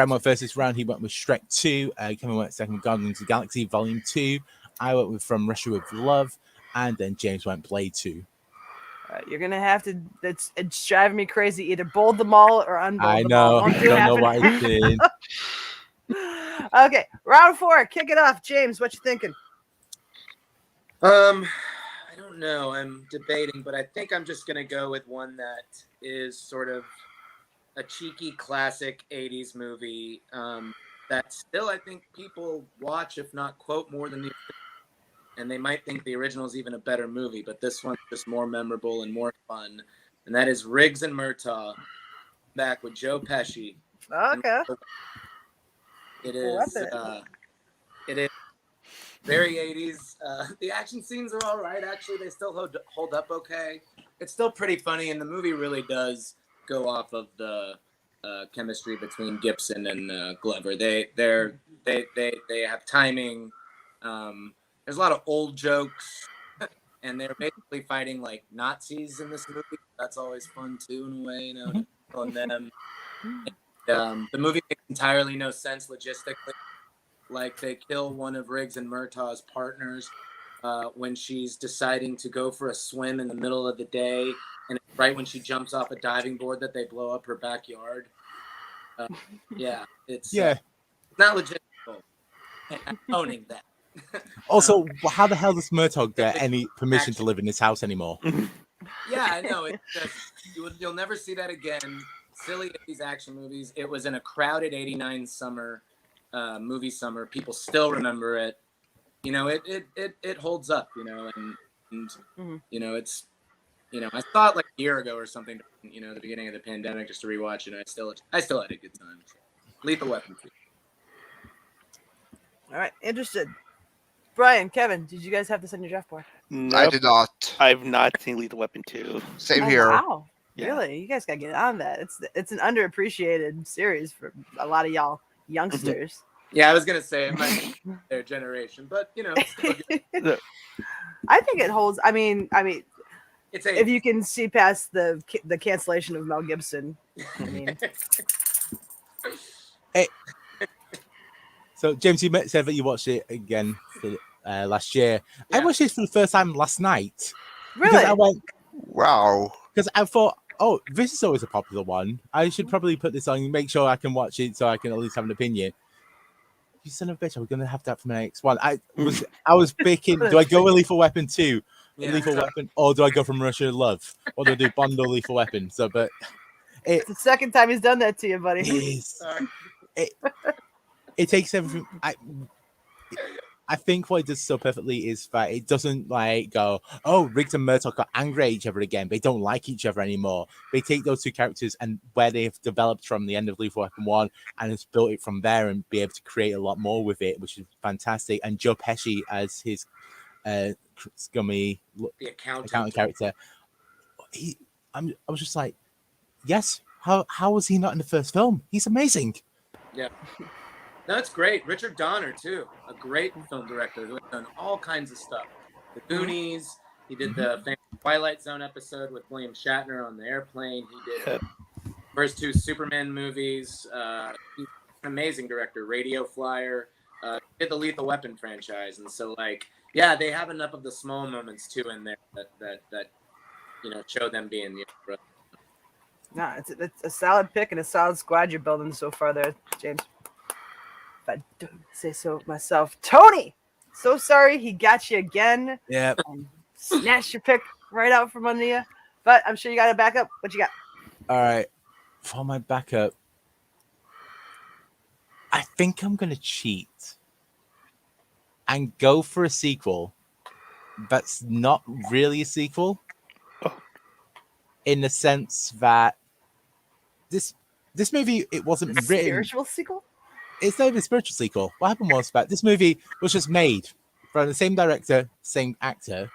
went first this round. He went with Shrek 2. Kevin went second with Guardians of the Galaxy Volume 2. I went with From Russia with Love, and then James went Blade 2. You're gonna have to. It's driving me crazy. Either bold them all or unbold I them all. know. I don't know what I did. Okay, round 4. Kick it off, James. What you thinking? I don't know. I'm debating, but I think I'm just gonna go with one that is sort of a cheeky classic '80s movie that still I think people watch, if not quote, more than the. And they might think the original is even a better movie, but this one's just more memorable and more fun. And that is Riggs and Murtaugh, back with Joe Pesci. Okay. It is very 80s. The action scenes are all right. Actually, they still hold up okay. It's still pretty funny, and the movie really does go off of the chemistry between Gibson and Glover. They have timing. There's a lot of old jokes, and they're basically fighting like Nazis in this movie. That's always fun too, in a way, you know. On them, the movie makes entirely no sense logistically. Like they kill one of Riggs and Murtaugh's partners when she's deciding to go for a swim in the middle of the day, and right when she jumps off a diving board, that they blow up her backyard. It's not logistical. I'm owning that. Also, how the hell does Murtaugh get any permission to live in this house anymore? Yeah, I know. It's just, you'll never see that again. Silly 80s action movies. It was in a crowded '89 summer, movie summer. People still remember it. You know, it holds up. You know, and you know, it's, you know, I saw it like a year ago or something. You know, the beginning of the pandemic, just to rewatch it. I still had a good time. Lethal Weapon 2. All right, interested. Brian, Kevin, did you guys have this on your draft board? Nope. I did not. I've not seen Lethal Weapon 2. Same here. Wow. Yeah. Really? You guys got to get on that. It's an underappreciated series for a lot of y'all youngsters. Yeah, I was going to say it might be their generation, but, you know. I think it holds. I mean, it's if you can see past the cancellation of Mel Gibson. I mean. Hey. So, James, you said that you watched it again for, last year. Yeah. I watched this for the first time last night. Really? I went, wow. Because I thought, oh, this is always a popular one. I should probably put this on and make sure I can watch it so I can at least have an opinion. You son of a bitch, I'm going to have that for my next one. I was picking, do I go with Lethal Weapon 2? Yeah. Lethal Weapon, or do I go from Russia with Love? Or do I do Bond or Lethal Weapon? So, but it's the second time he's done that to you, buddy. It is. It takes everything. I think what it does so perfectly is that it doesn't like go, oh, Riggs and Murtaugh got angry at each other again. They don't like each other anymore. They take those two characters and where they've developed from the end of Lethal Weapon 1 and has built it from there and be able to create a lot more with it, which is fantastic. And Joe Pesci as his scummy accountant character. I was just like, yes, how was he not in the first film? He's amazing. Yeah. No, it's great. Richard Donner, too. A great film director who has done all kinds of stuff. The Goonies. He did the famous Twilight Zone episode with William Shatner on the airplane. He did the first two Superman movies. He's an amazing director. Radio Flyer. Did the Lethal Weapon franchise. And so, like, yeah, they have enough of the small moments, too, in there that show them being brilliant. Nah, it's a solid pick and a solid squad you're building so far there, James. If I don't say so myself. Tony! So sorry he got you again. Yeah. Snatched your pick right out from under you. But I'm sure you got a backup. What you got? All right. For my backup, I think I'm going to cheat and go for a sequel that's not really a sequel, in the sense that this movie, it wasn't written. Spiritual sequel? It's not even a spiritual sequel. What happened was that this movie was just made from the same director, same actor.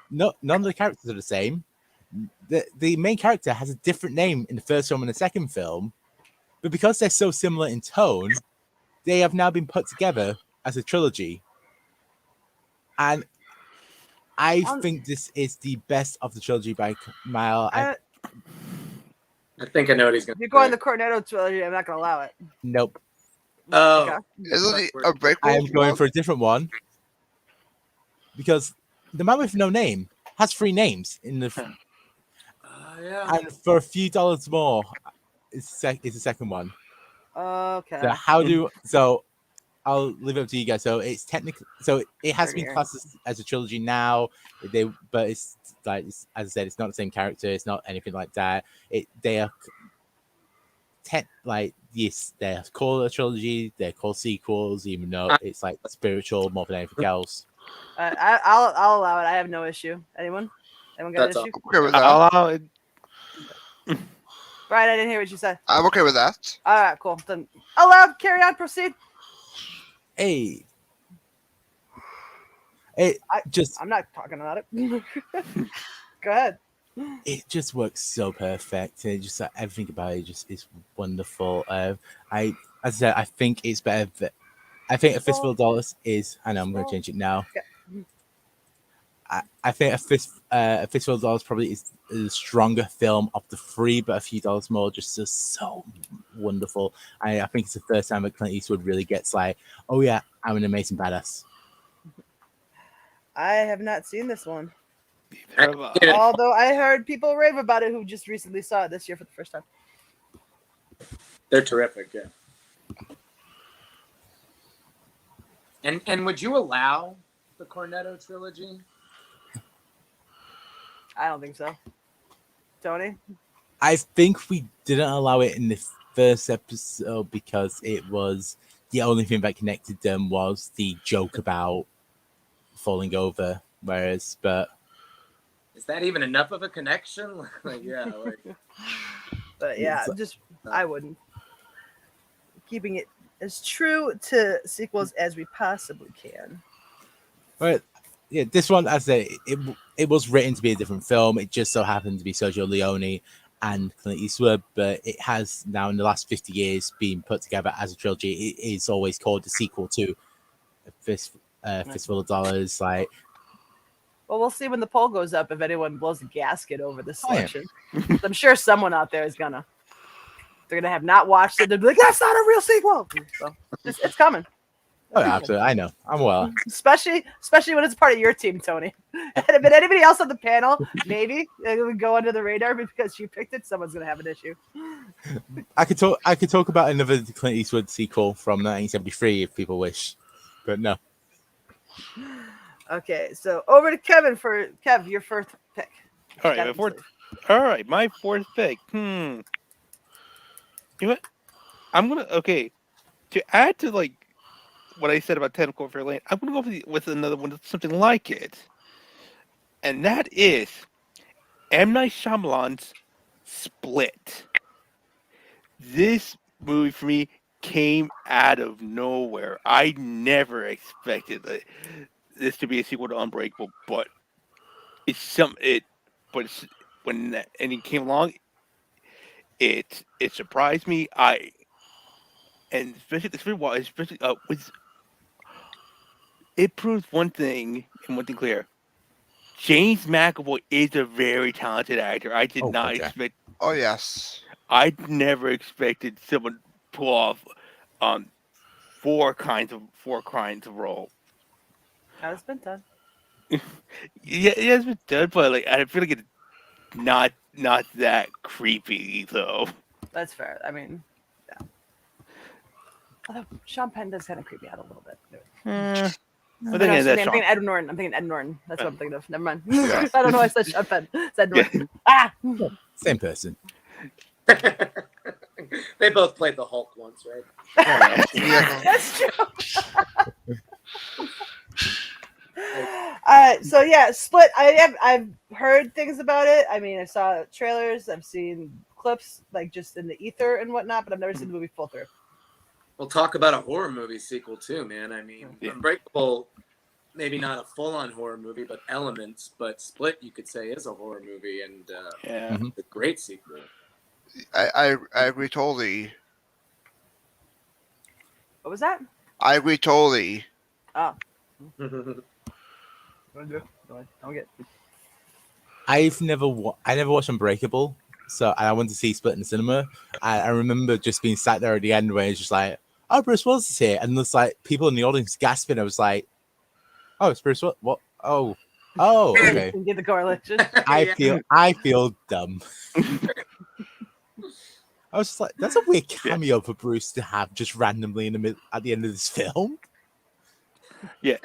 None of the characters are the same. The main character has a different name in the first film and the second film, but because they're so similar in tone, they have now been put together as a trilogy. And I think this is the best of the trilogy by a mile. I think I know what he's going to You're going the Cornetto Trilogy. I'm not going to allow it. Nope. Oh. Okay. Isn't it a break? I am going for a different one. Because the man with no name has 3 names in the... Yeah. And for a few dollars more, it's the second one. Okay. So I'll leave it up to you guys. So it's technically, so it has been classed as a trilogy now. But it's like, as I said, it's not the same character. It's not anything like that. They are yes, they're called a trilogy. They're called sequels, even though it's like spiritual more than anything else. I'll allow it. I have no issue. Anyone got an issue? Okay with that. I'll allow it. Brian, I didn't hear what you said. I'm okay with that. All right, cool. Then allowed. Carry on. Proceed. Hey. I'm not talking about it. Go ahead. It just works so perfect. It just everything about it just is wonderful. As I said, I think it's better. I think A Fistful of Dollars is. I know I'm going to change it now. I think A Fistful of Dollars probably is the stronger film of the 3, but a few dollars more just so wonderful. I think it's the first time that Clint Eastwood really gets like, oh yeah, I'm an amazing badass. I have not seen this one. Neither Although I heard people rave about it who just recently saw it this year for the first time. They're terrific, yeah. And would you allow the Cornetto Trilogy? I don't think so. Tony? I think we didn't allow it in the first episode because it was the only thing that connected them was the joke about falling over. But is that even enough of a connection? But yeah, I wouldn't. Keeping it as true to sequels as we possibly can. But yeah, this one, as I say, it was written to be a different film. It just so happened to be Sergio Leone and Clint Eastwood, but it has now in the last 50 years been put together as a trilogy. It is always called the sequel to Fistful of Dollars. Like, well, we'll see when the poll goes up if anyone blows a gasket over this selection. I'm sure someone out there is gonna. They're gonna have not watched it. They'll be like, "That's not a real sequel." So it's coming. Oh, absolutely. I know. I'm well. Especially when it's part of your team, Tony. But anybody else on the panel, maybe it would go under the radar because you picked it. Someone's gonna have an issue. I could talk about another Clint Eastwood sequel from 1973 if people wish, but no. Okay, so over to Kevin for your first pick. All right, my fourth pick. You know what? I'm gonna to add to like what I said about 10 Cloverfield Lane. I'm gonna go with another one, something like it, and that is M. Night Shyamalan's Split. This movie for me came out of nowhere. I never expected this to be a sequel to Unbreakable, but when that ending came along, it surprised me. It proves one thing and one thing clear. James McAvoy is a very talented actor. I did not expect. Oh yes. I never expected someone to pull off four kinds of role. It's been done. Yeah, it's been done, but like I feel like not that creepy though. That's fair. I mean, yeah. Although Sean Penn does kind of creep me out a little bit. I'm I'm thinking that's thinking Sean. Ed Norton. I'm thinking Ed Norton. That's what I'm thinking of. Never mind. Yeah. I don't know why I said Sean Penn. It's Ed Norton. Ah! Same person. They both played the Hulk once, right? That's true. So yeah, Split. I've heard things about it. I mean, I saw trailers. I've seen clips, like just in the ether and whatnot, but I've never seen the movie full through. We'll talk about a horror movie sequel too, man. I mean, Unbreakable, maybe not a full-on horror movie, but elements. But Split, you could say, is a horror movie, and it's a great sequel. I agree totally. What was that? I agree totally. Oh. Don't get. I never watched Unbreakable, so I went to see Split in the cinema. I remember just being sat there at the end where it's just like, "Oh, Bruce Willis is here," and there's like people in the audience gasping. I was like, "Oh, it's Bruce Willis. What? Oh, okay." Get the correlation. I feel dumb. I was just like, "That's a weird cameo for Bruce to have just randomly in the at the end of this film." Yeah.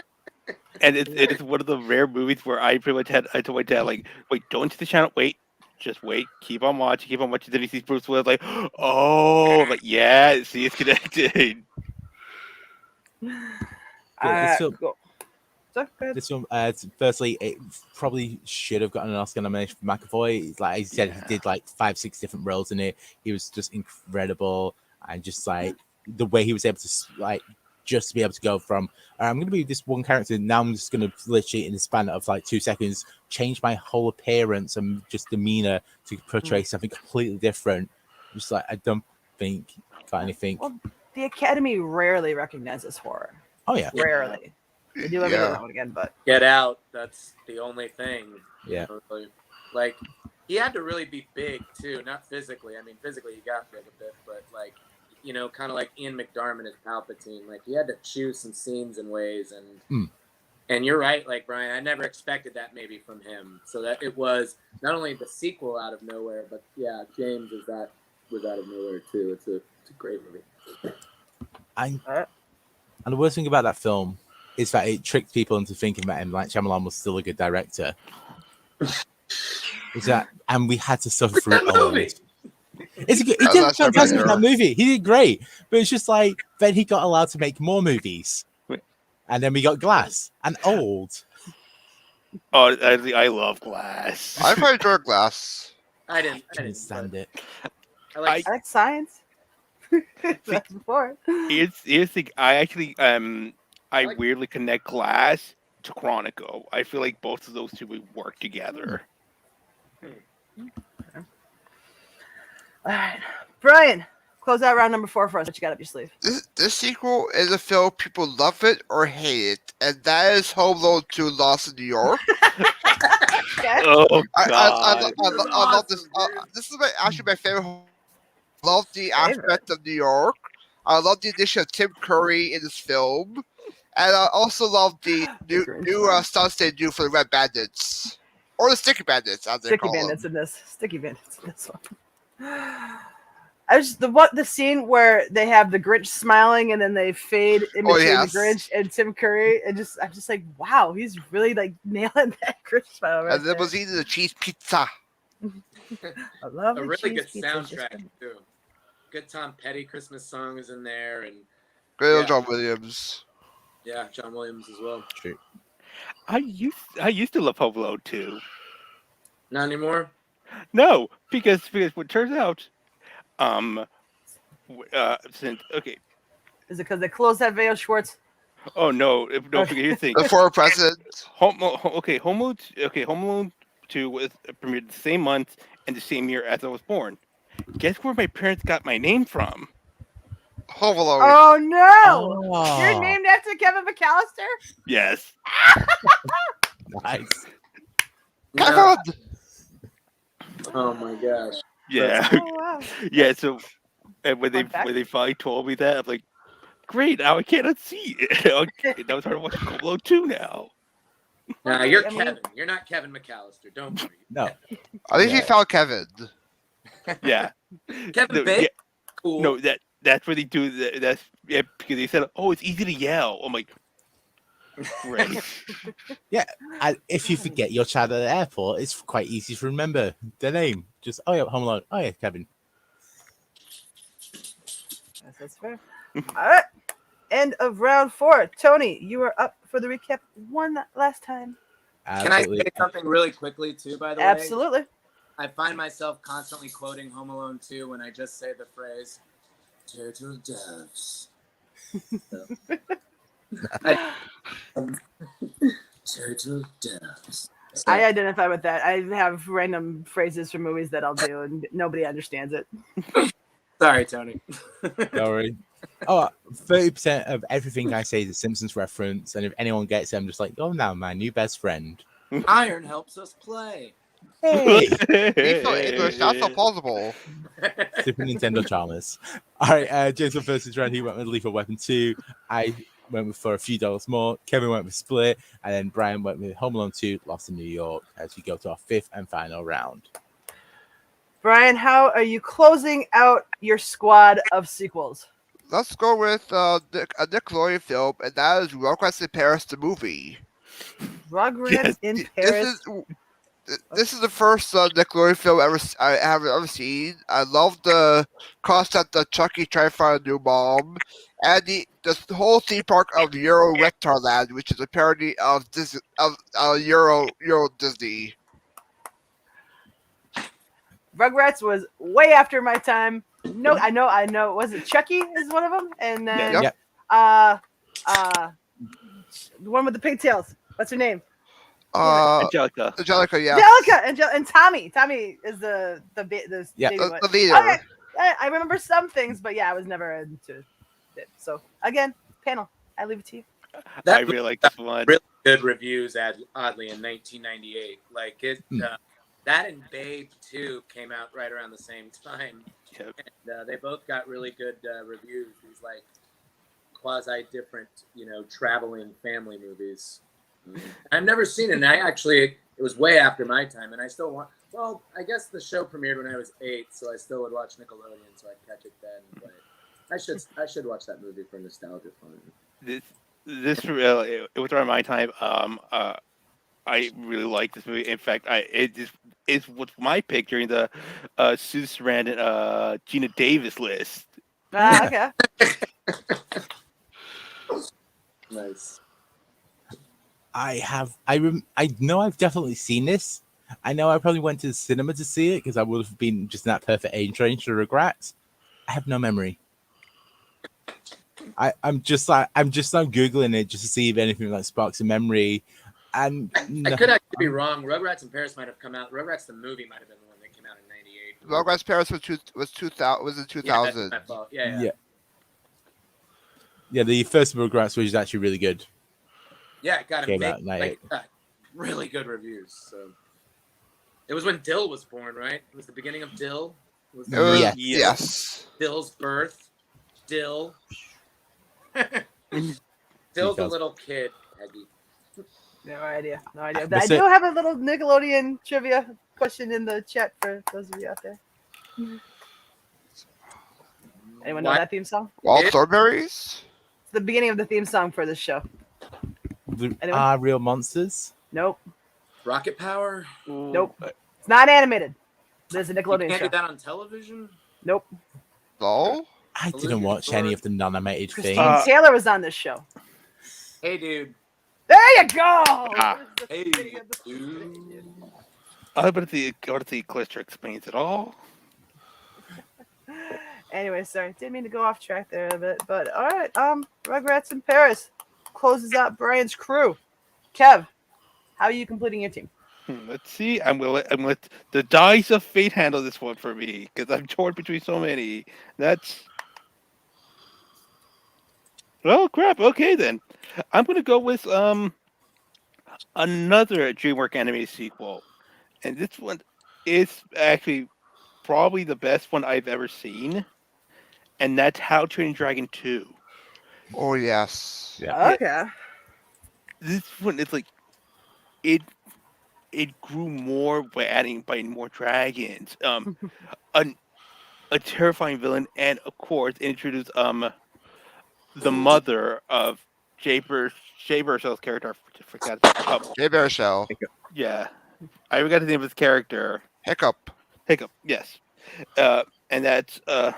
And it is one of the rare movies where I pretty much I told my dad, like, wait, don't hit the channel, wait, just wait, keep on watching. Then he sees Bruce Willis, like, oh, like, yeah, see, it's connected. Cool. This film, firstly, it probably should have gotten an Oscar nomination for McAvoy. Like I said, he did like 5-6 different roles in it. He was just incredible, and just like the way he was able to like just to be able to go from I'm going to be this one character, now I'm just going to literally in the span of like 2 seconds change my whole appearance and just demeanor to portray something completely different. Just like I don't think got anything. Well, the Academy rarely recognizes horror. Oh yeah, rarely. They do every now and again, but Get Out, that's the only thing. Yeah. Like, he had to really be big, too. Not physically. I mean, physically, he got big a bit, but, like, you know, kind of like Ian McDiarmid as Palpatine. Like, he had to choose some scenes and ways. And you're right, like, Brian, I never expected that maybe from him. So that it was not only the sequel out of nowhere, but, yeah, James was out of nowhere, too. It's a great movie. And the worst thing about that film is that it tricked people into thinking that M. Night Shyamalan was still a good director. And we had to suffer through all of it. He did fantastic in that movie. He did great, but it's just like then he got allowed to make more movies, and then we got Glass and Old. Oh, I love Glass. I quite enjoyed Glass. I didn't stand it. I like science. That's before. Here's the thing. I actually I weirdly connect Glass to Chronicle. I feel like both of those two would work together. All right, Brian, close out round number 4 for us. What you got up your sleeve? This sequel is a film people love it or hate it, and that is Home Alone 2: Lost in New York. Okay. Oh God! I love this. This is actually my favorite. I love the aspect of New York. I love the addition of Tim Curry in this film, and I also love the new stunts they do for the Red Bandits. Or the Sticky Bandits, as they call them. Sticky Bandits in this one. The scene where they have the Grinch smiling and then they fade in between the Grinch and Tim Curry, and I'm just like, wow, he's really like nailing that Grinch smile. Right and then was eating the cheese pizza. I love a really good soundtrack too. Good Tom Petty Christmas songs in there, and great John Williams. Yeah, John Williams as well. True. I used to love Home Alone too. Not anymore. No, because what turns out, since okay. Is it because they closed that Veo Schwartz? Oh no! Don't forget your thing. The former president. Home Alone 2 was premiered the same month and the same year as I was born. Guess where my parents got my name from? Home Alone. Oh no! Oh. You're named after Kevin McAllister? Yes. Nice. No. Oh my gosh. Yeah. Oh, wow. Yeah. So, and when they finally told me that, I'm like, great! Now I can't unsee it. Now it's hard to watch Home Alone 2 now. Nah, you're I mean- Kevin. You're not Kevin McAllister. Don't worry. No. I think he Yeah. found Kevin. Yeah. Kevin No, Bacon. yeah, Cool. no, that's what they do. That's because they said, "Oh, it's easy to yell." I'm like, great. And if you forget your child at the airport, it's quite easy to remember their name. Just, oh yeah, Home Alone. Oh yeah, Kevin. Yes, that's fair. All right. End of round 4. Tony, you are up for the recap one last time. Can I Absolutely. say something really quickly too? By the way, Absolutely. I find myself constantly quoting Home Alone 2 when I just say the phrase "turtle doves." Turtle doves. So, I identify with that. I have random phrases from movies that I'll do, and nobody understands it. sorry, Tony. Don't worry. Oh, 30% of everything I say is a Simpsons reference, and if anyone gets it, I'm just like, oh, now my new best friend. Iron helps us play. Hey, He's so English. That's so plausible. Super Nintendo Chalmers. All right, Jason versus round. He went with Lethal Weapon 2. I went with For a Few Dollars More. Kevin went with Split, and then Brian went with Home Alone 2, Lost in New York, as we go to our 5th and final round. Brian, how are you closing out your squad of sequels? Let's go with a Nickelodeon film, and that is Rugrats in Paris, the movie. Rugrats in Paris. This is the first Nickelodeon film I have ever seen. I love the concept of Chucky trying to find a new mom, and the whole theme park of Euro Reptarland, which is a parody of Disney, of Euro Disney. Rugrats was way after my time. No, I know. Was it Chucky is one of them? And then Yep. the one with the pigtails. What's her name? Angelica. Angelica, yeah. Angelica, and Tommy. Tommy is the Yeah. baby one. The leader. Okay. I remember some things, but yeah, I was never into it. So again, panel, I leave it to you. I really like this one. Really good reviews, oddly, in 1998. Like it, that and Babe 2 came out right around the same time. Yep. And they both got really good reviews. These like quasi-different, traveling family movies. I've never seen it. And it was way after my time, and I still want. Well, I guess the show premiered when I was 8, so I still would watch Nickelodeon, so I'd catch it then. But I should watch that movie for nostalgia fun. This really it was around my time. I really like this movie. In fact, it was my pick during the Susan Sarandon, Gina Davis list. Okay. Nice. I know I've definitely seen this. I know I probably went to the cinema to see it because I would have been just in that perfect age range to Regrets. I have no memory. I'm just Googling it just to see if anything like sparks a memory. And I could actually be wrong. Rugrats in Paris might have come out. Rugrats the movie might have been the one that came out in '98. Rugrats Paris was in 2000. Yeah, that's my fault. Yeah. Yeah, the first Rugrats was actually really good. Yeah, it got Came out in really good reviews. So it was when Dill was born, right? It was the beginning of Dill. Yes. Dill's birth. Dill. Dill's a little kid, Peggy. No idea. But I do have a little Nickelodeon trivia question in the chat for those of you out there. Anyone know that theme song? Wild Strawberries? It's the beginning of the theme song for this show. Are Real Monsters? Nope. Rocket Power? Nope. It's not animated. There's a Nickelodeon You can't show. do that on television? Nope. No? I didn't watch any of the non-animated Christine things. Taylor was on this show. Hey, dude. There you go. Hey, dude. But the Glister explains it all. Anyway, sorry, didn't mean to go off track there a bit, but all right. Rugrats in Paris closes out Brian's crew. Kev, how are you completing your team? Let's see. I'm gonna let the dice of fate handle this one for me because I'm torn between so many. Oh crap! Okay then, I'm gonna go with another DreamWorks animated sequel, and this one is actually probably the best one I've ever seen, and that's How to Train Your Dragon 2. Oh, yes. Yeah. Okay. This one is like it grew more by more dragons. A, a terrifying villain, and of course introduced the mother of Jay Baruchel's character. I forgot. Jay Baruchel. Yeah, I forgot the name of his character. Hiccup. Hiccup. Yes, and that's and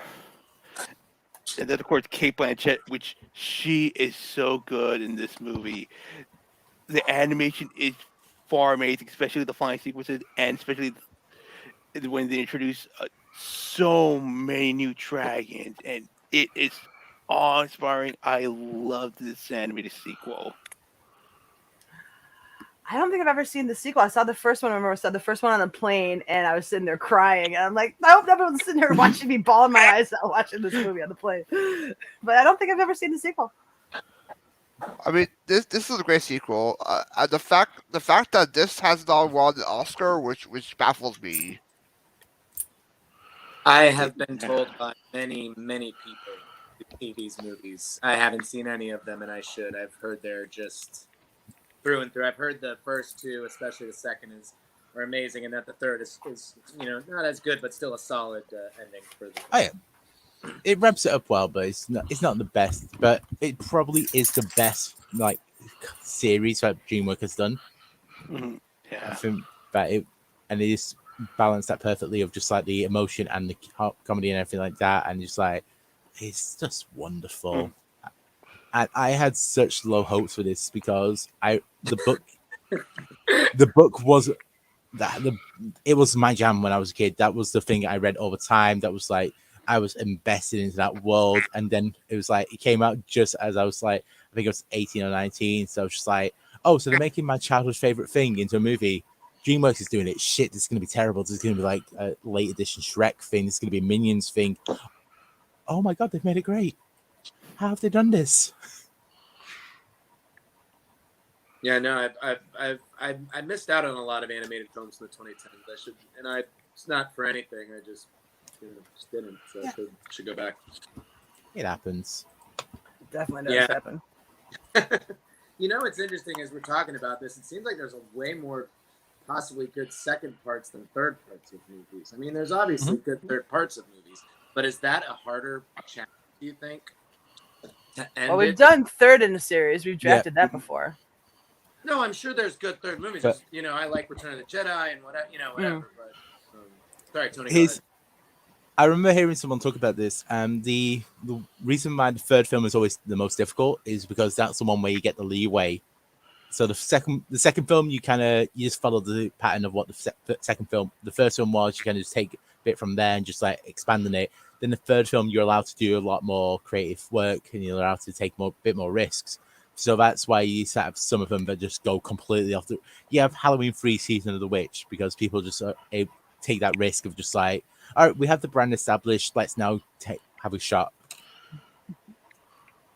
then of course Kate Blanchett, which she is so good in this movie. The animation is far amazing, especially the flying sequences, and especially when they introduce so many new dragons, and it is awe-inspiring. I love this animated sequel. I don't think I've ever seen the sequel. I saw the first one. I remember I saw the first one on a plane, and I was sitting there crying. And I'm like, I hope everyone's sitting there watching me bawling my eyes out watching this movie on the plane. But I don't think I've ever seen the sequel. I mean, this is a great sequel. The fact that this has not won an Oscar, which baffles me. I have been told by many people to see these movies. I haven't seen any of them, and I should. I've heard they're just through and through. I've heard the first two, especially the second, are amazing, and that the third is not as good, but still a solid ending for the. Oh, yeah. It wraps it up well, but it's not the best. But it probably is the best like series that DreamWorks has done. Mm-hmm. Yeah, I think that it is balanced that perfectly of just like the emotion and the comedy and everything like that, and just like it's just wonderful. And I had such low hopes for this because the book was it was my jam when I was a kid. That was the thing I read all the time. That was like I was invested into that world, and then it was like it came out just as I was like I think I was 18 or 19. So I was just like, oh, so they're making my childhood favorite thing into a movie. DreamWorks is doing it. Shit, this is gonna be terrible. This is gonna be like a late edition Shrek thing. This is gonna be a Minions thing. Oh my god, they've made it great. How have they done this? Yeah, no, I missed out on a lot of animated films in the 2010s. I should, and it's not for anything. I just didn't. So I should go back. It happens. Definitely does happen. It's interesting as we're talking about this. It seems like there's a way more possibly good second parts than third parts of movies. I mean, there's obviously good third parts of movies, but is that a harder challenge, do you think? Well, we've done third in the series. We've drafted that before. No, I'm sure there's good third movies. But, I like Return of the Jedi and whatever. But sorry, Tony. Go ahead. I remember hearing someone talk about this. The reason why the third film is always the most difficult is because that's the one where you get the leeway. So the second film, you just follow the pattern of what the second film, the first film was. You kind of just take a bit from there and just like expand on it. Then the third film, you're allowed to do a lot more creative work and you're allowed to take a bit more risks. So that's why you have some of them that just go completely off the. You have Halloween 3 Season of the Witch because people just take that risk of just like, all right, we have the brand established. Let's now have a shot.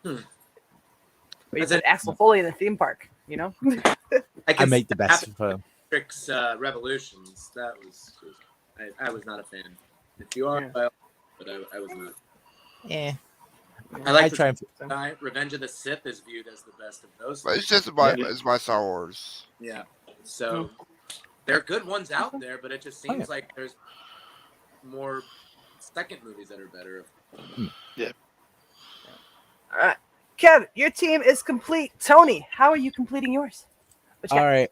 We said Axel Foley in the theme park. I make the best film. Matrix Revolutions. That was. I was not a fan. If you are, but I was not. Yeah. I like Revenge of the Sith is viewed as the best of those. But it's just my Star Wars. Yeah. So there are good ones out there, but it just seems like there's more second movies that are better. Yeah. All right. Kev, your team is complete. Tony, how are you completing yours? All right.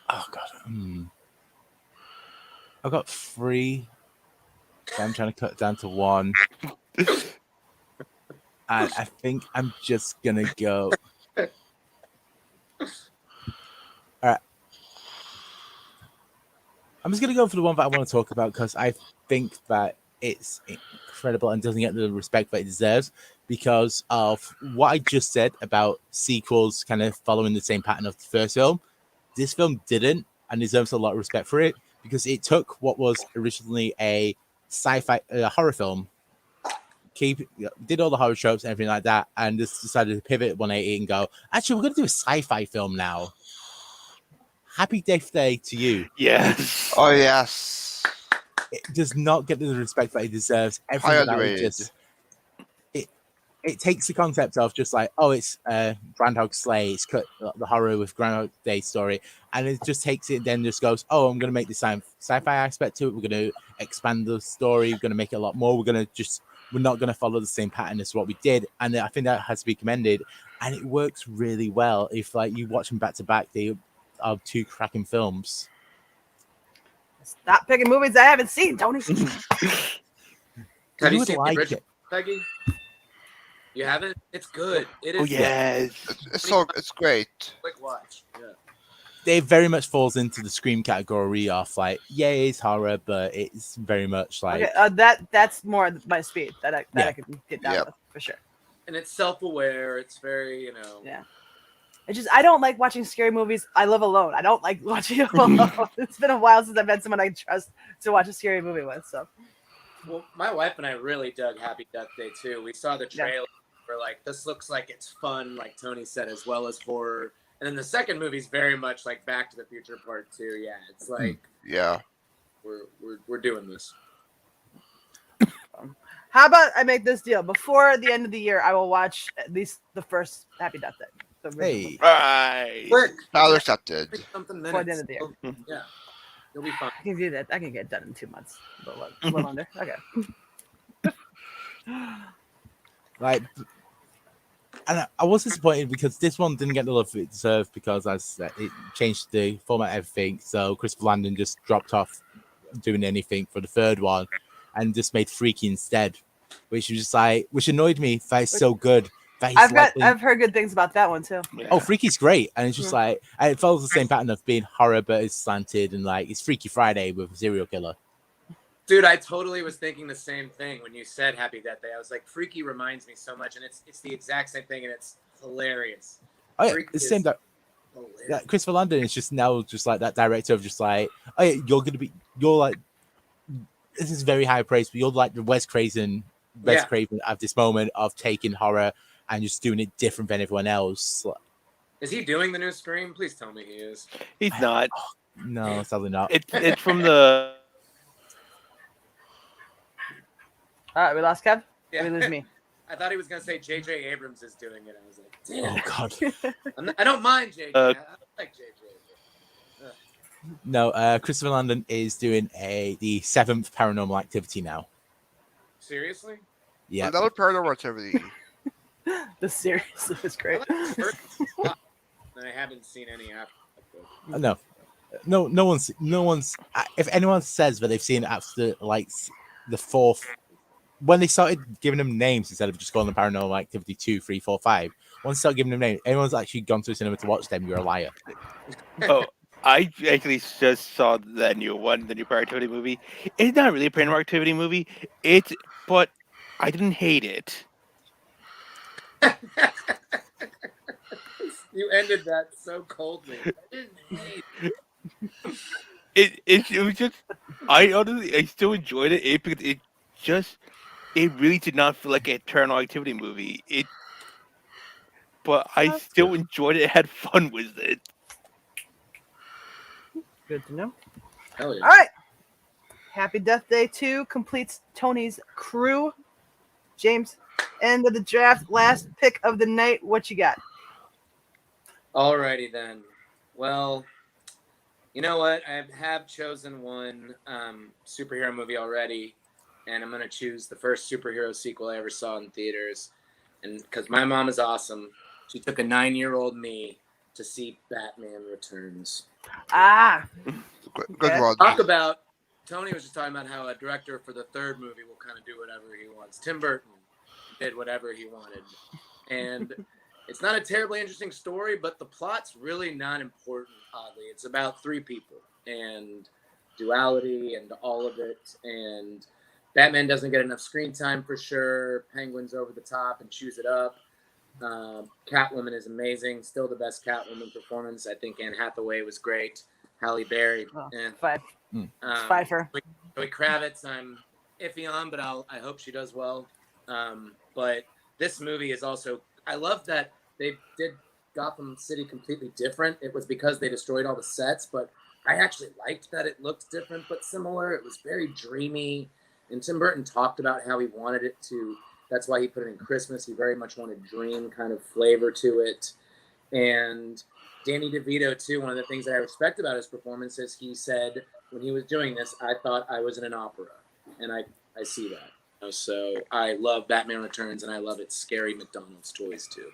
Oh, God. I've got 3. I'm trying to cut it down to 1. And I think I'm just going to go. All right. I'm just going to go for the one that I want to talk about because I think that it's incredible and doesn't get the respect that it deserves because of what I just said about sequels kind of following the same pattern of the first film. This film didn't and deserves a lot of respect for it because it took what was originally a sci-fi horror film, did all the horror tropes and everything like that, and just decided to pivot 180 and go, actually, we're going to do a sci-fi film now. Happy Death Day to you. Yes. Oh, yes. It does not get the respect that it deserves. Everything about it it takes the concept of just like, oh, it's Groundhog Slay, it's cut the horror with Groundhog Day story, and it just takes it, then just goes, oh, I'm going to make the sci-fi aspect to it. We're going to expand the story. We're going to make it a lot more. We're not going to follow the same pattern as what we did, and I think that has to be commended. And it works really well. If like you watch them back to back, they are two cracking films. Stop picking movies I haven't seen, Tony. Have you would seen like the original, it. Peggy? You haven't? It's good. It is. Oh yes. It's great. Quick watch. Yeah. They very much falls into the Scream category of like, yeah, it's horror, but it's very much like Okay, that's more my speed that I can get down with for sure. And it's self-aware. It's very, Yeah. It's just I don't like watching scary movies. I live alone. I don't like watching alone. It's been a while since I've had someone I trust to watch a scary movie with. So. Well, my wife and I really dug Happy Death Day too. We saw the trailer. We're like, this looks like it's fun, like Tony said, as well as horror. And then the second movie's very much like Back to the Future Part 2. Yeah, it's like, we're doing this. How about I make this deal before the end of the year? I will watch at least the first Happy Death Day. Hey, right. Quick. Now accepted. Something Before the end minutes. of the year. Yeah, you'll be fine. I can do that. I can get it done in 2 months. A little under. Okay. like, and I was disappointed because this one didn't get the love it deserved because it changed the format of everything. So Christopher Landon just dropped off doing anything for the third one and just made Freaky instead, which was just like, which annoyed me. That is so good. I've heard good things about that one too. Yeah. Oh, Freaky's great, and it's just like it follows the same pattern of being horror, but it's slanted and like it's Freaky Friday with a serial killer. Dude, I totally was thinking the same thing when you said Happy Death Day. I was like, Freaky reminds me so much, and it's the exact same thing, and it's hilarious. Oh yeah, Freaky it's the same. hilarious. Yeah, Christopher Landon is just now just like that director of just like, oh yeah, you're like, this is very high praise, but you're like the Wes Craven at this moment of taking horror and just doing it different than everyone else. Is he doing the new Scream? Please tell me he is. He's not. No, sadly not. It's from the. All right, we lost Kev. Yeah. We lose me. I thought he was gonna say J.J. Abrams is doing it. I was like, damn. Oh god. I don't mind J.J. I like J.J. No, Christopher Landon is doing the 7th Paranormal Activity now. Seriously? Yeah. Another Paranormal Activity. The series is great. And I haven't seen any after. No one's. If anyone says that they've seen it after like the 4th, when they started giving them names instead of just calling them Paranormal Activity 2, 3, 4, 5, once they start giving them names, anyone's actually gone to the cinema to watch them, you're a liar. Oh, I actually just saw that new one, the new Paranormal Activity movie. It's not really a Paranormal Activity movie. But I didn't hate it. You ended that so coldly. I didn't hate It was just I still enjoyed it. Because it really did not feel like a Paranormal Activity movie. But I still enjoyed it. Had fun with it. Good to know. Hell yeah. All right. Happy Death Day 2 completes Tony's crew. James, end of the draft, last pick of the night. What you got? Alrighty then. Well, you know what? I have chosen one superhero movie already, and I'm gonna choose the first superhero sequel I ever saw in theaters. And because my mom is awesome, she took a 9-year-old me to see Batman Returns. Good one. Talk about. Tony was just talking about how a director for the third movie will kind of do whatever he wants. Tim Burton did whatever he wanted. And it's not a terribly interesting story, but the plot's really not important, oddly. It's about 3 people and duality and all of it. And Batman doesn't get enough screen time for sure. Penguin's over the top and chews it up. Catwoman is amazing. Still the best Catwoman performance. I think Anne Hathaway was great. Halle Berry. 5. 5 for her. Zoe Kravitz, I'm iffy on, but I hope she does well. But this movie is also, I love that they did Gotham City completely different. It was because they destroyed all the sets, but I actually liked that it looked different but similar. It was very dreamy, and Tim Burton talked about how he wanted it to That's why he put it in Christmas. He very much wanted dream kind of flavor to it. And Danny DeVito, too, one of the things that I respect about his performance is he said when he was doing this, I thought I was in an opera. And I see that. You know, so I love Batman Returns, and I love its scary McDonald's toys, too.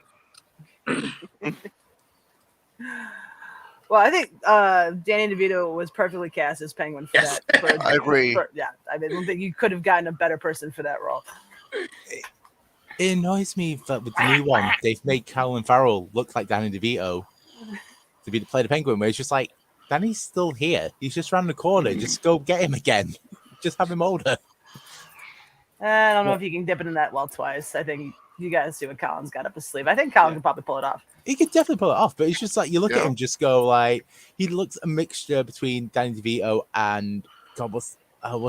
Well, I think Danny DeVito was perfectly cast as Penguin for Yes. that. I agree. Yeah, I don't think you could have gotten a better person for that role. It annoys me that with the new one, they've made Colin Farrell look like Danny DeVito to play the Penguin, where it's just like, Danny's still here. He's just around the corner. Just go get him again. Just have him older. I don't know if you can dip it in that well twice. I think you guys see what Colin's got up his sleeve. I think Colin can probably pull it off. He could definitely pull it off, but it's just like you look at him, just go like he looks a mixture between Danny DeVito and God, what's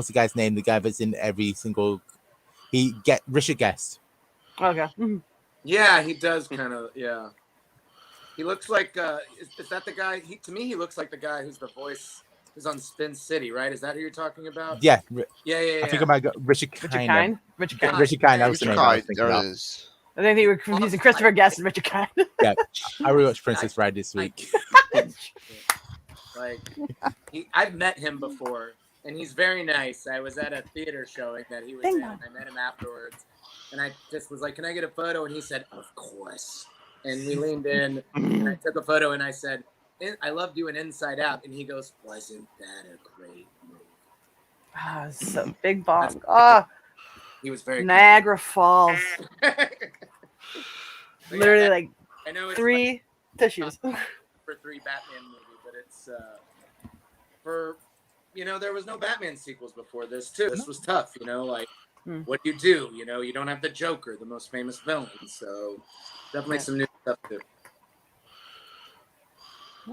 the guy's name? The guy that's in every single Richard Guest. Okay. Yeah, he does kind of. Yeah, he looks like. Is that the guy? To me, he looks like the guy who's the voice. Who's on Spin City, right? Is that who you're talking about? Yeah. Yeah. I think I might go Richard Kind. Richard Kind. Richard Kind. That was the name I was thinking There of. it is. I think you were confusing Christopher Guest and Richard Kind. Yeah, I rewatched Princess Bride this week. Like, I've met him before, and he's very nice. I was at a theater showing that he was in. I met him afterwards, and I just was like, "Can I get a photo?" And he said, "Of course." And we leaned in, and I took a photo, and I said, "I love doing Inside Out," and he goes, "Wasn't that a great movie?" Ah, so big bomb. Oh, he was very Niagara Falls. But Literally, yeah, like I know it's 3 tissues. for 3 Batman movie, but it's for there was no Batman sequels before this too. This was tough, like what do? You don't have the Joker, the most famous villain, so definitely some new stuff too.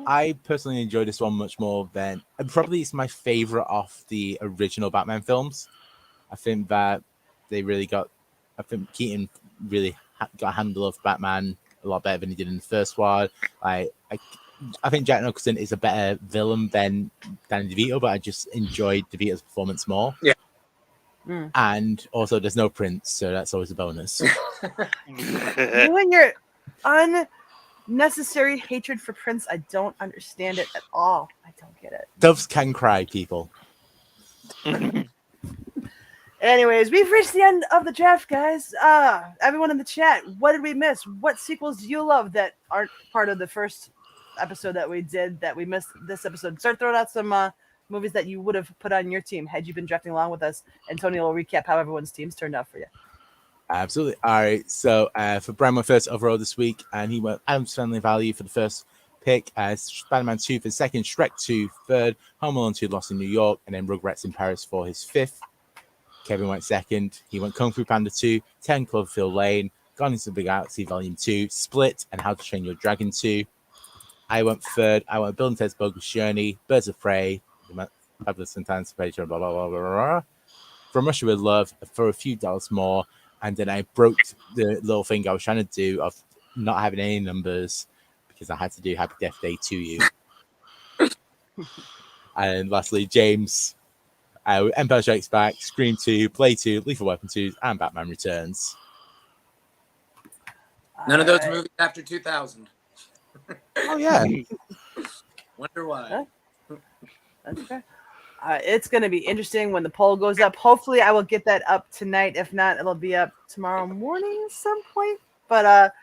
I personally enjoy this one much more than probably it's my favorite of the original Batman films. I think that they really got. I think Keaton really got a handle of Batman a lot better than he did in the first one. I think Jack Nicholson is a better villain than Danny DeVito, but I just enjoyed DeVito's performance more. Yeah. And also, there's no Prince, so that's always a bonus. You and your unnecessary hatred for Prince, I don't understand it at all. I don't get it. Doves can cry, people. Anyways, we've reached the end of the draft, guys. Everyone in the chat, what did we miss? What sequels do you love that aren't part of the first episode that we did that we missed this episode? Start throwing out some movies that you would have put on your team had you been drafting along with us. And Tony will recap how everyone's teams turned out for you. Absolutely. All right. So for Brian went first overall this week, and he went Adam's Family Value for the first pick, Spider-Man 2 for the second, Shrek 2 third, Home Alone 2 Lost in New York, and then Rugrats in Paris for his fifth. Kevin went second. He went Kung Fu Panda 2, 10 Cloverfield Lane, Guardians of the Galaxy Volume 2, Split, and How to Train Your Dragon 2. I went third. I went Bill and Ted's Bogus Journey, Birds of Prey, Fabulous Anticipation, blah, blah, blah, blah, blah. From Russia with Love for a few dollars more. And then I broke the little thing I was trying to do of not having any numbers because I had to do Happy Death Day to You. And lastly, James, Empire Strikes Back, Scream 2, Play 2, Lethal Weapon 2, and Batman Returns. None of those movies after 2000. Oh, yeah. Wonder why. That's fair. It's going to be interesting when the poll goes up. Hopefully, I will get that up tonight. If not, it'll be up tomorrow morning at some point. But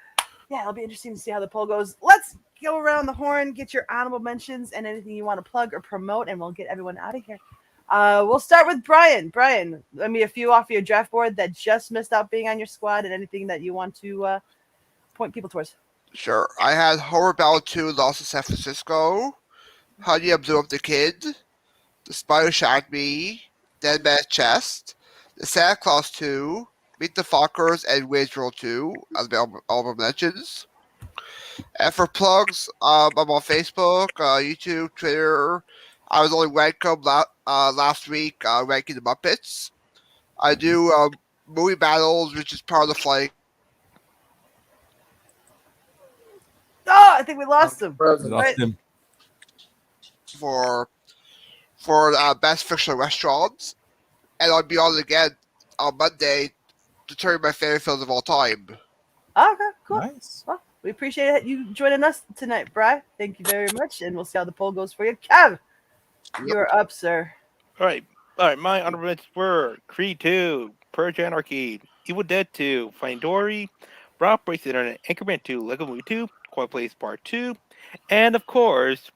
yeah, it'll be interesting to see how the poll goes. Let's go around the horn, get your honorable mentions and anything you want to plug or promote, and we'll get everyone out of here. We'll start with Brian. Brian, let me a few off your draft board that just missed out being on your squad, and anything that you want to point people towards. Sure. I had Horror Battle 2 Lost in San Francisco, How Do You Absorb the Kid, The Spider Shot Me, Dead Man's Chest, The Santa Claus 2, Meet the Fockers, and Wayne's World 2 as my album mentions. And for plugs, I'm on Facebook, YouTube, Twitter. I was only ranking last week, ranking the Muppets. I do movie battles, which is part of the flight. Oh, I think we lost him. Lost him. For best fictional restaurants, and I'll be on again on Monday to turn my favorite films of all time. Okay, cool. Nice. Well, we appreciate you joining us tonight, Bri. Thank you very much, and we'll see how the poll goes for you. Kev, you're up, sir. All right. My honorable mentions were Creed 2, Purge Anarchy, Evil Dead 2, Finding Dory, Rock Breaks the Internet, Anchorman 2, Lego Movie 2, Quiet Place Part 2, and of course,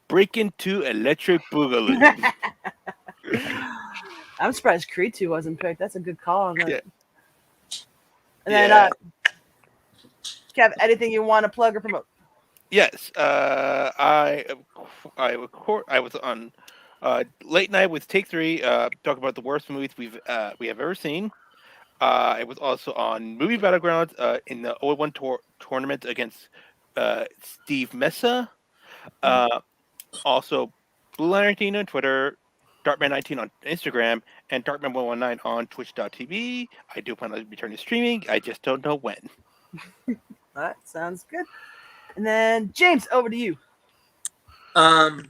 Break Into Electric Boogaloo. I'm surprised Creed 2 wasn't picked. That's a good call on that. Yeah. And then, Yeah. Kev, anything you want to plug or promote? Yes, I was on late night with Take Three, talking about the worst movies we have ever seen. I was also on Movie Battlegrounds in the 0-1 tournament against Steve Mesa. Also, Blue Lantern on Twitter, Dartman19 on Instagram, and Dartman119 on Twitch.tv. I do plan on returning to streaming. I just don't know when. All right, sounds good. And then, James, over to you. I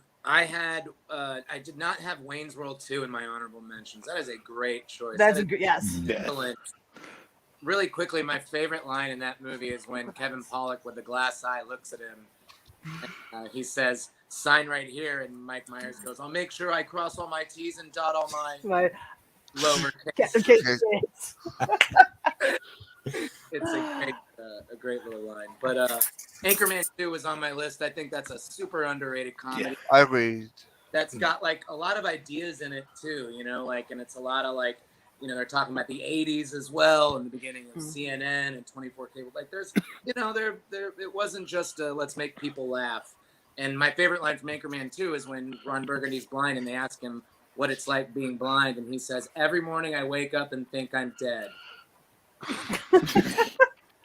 did not have Wayne's World 2 in my honorable mentions. That is a great choice. That's a good, yes. Excellent. Really quickly, my favorite line in that movie is when Kevin Pollak with the glass eye looks at him. And, he says, "Sign right here," and Mike Myers goes, "I'll make sure I cross all my T's and dot all my lowercase." It's a great little line. But Anchorman 2 was on my list. I think that's a super underrated comedy. Yeah, I agree. That's got like a lot of ideas in it too, and it's a lot of like, they're talking about the 80s as well, and the beginning of CNN and 24 cable. Like there's, it wasn't just let's make people laugh. And my favorite line from Anchorman 2 is when Ron Burgundy's blind and they ask him what it's like being blind, and he says, "Every morning I wake up and think I'm dead."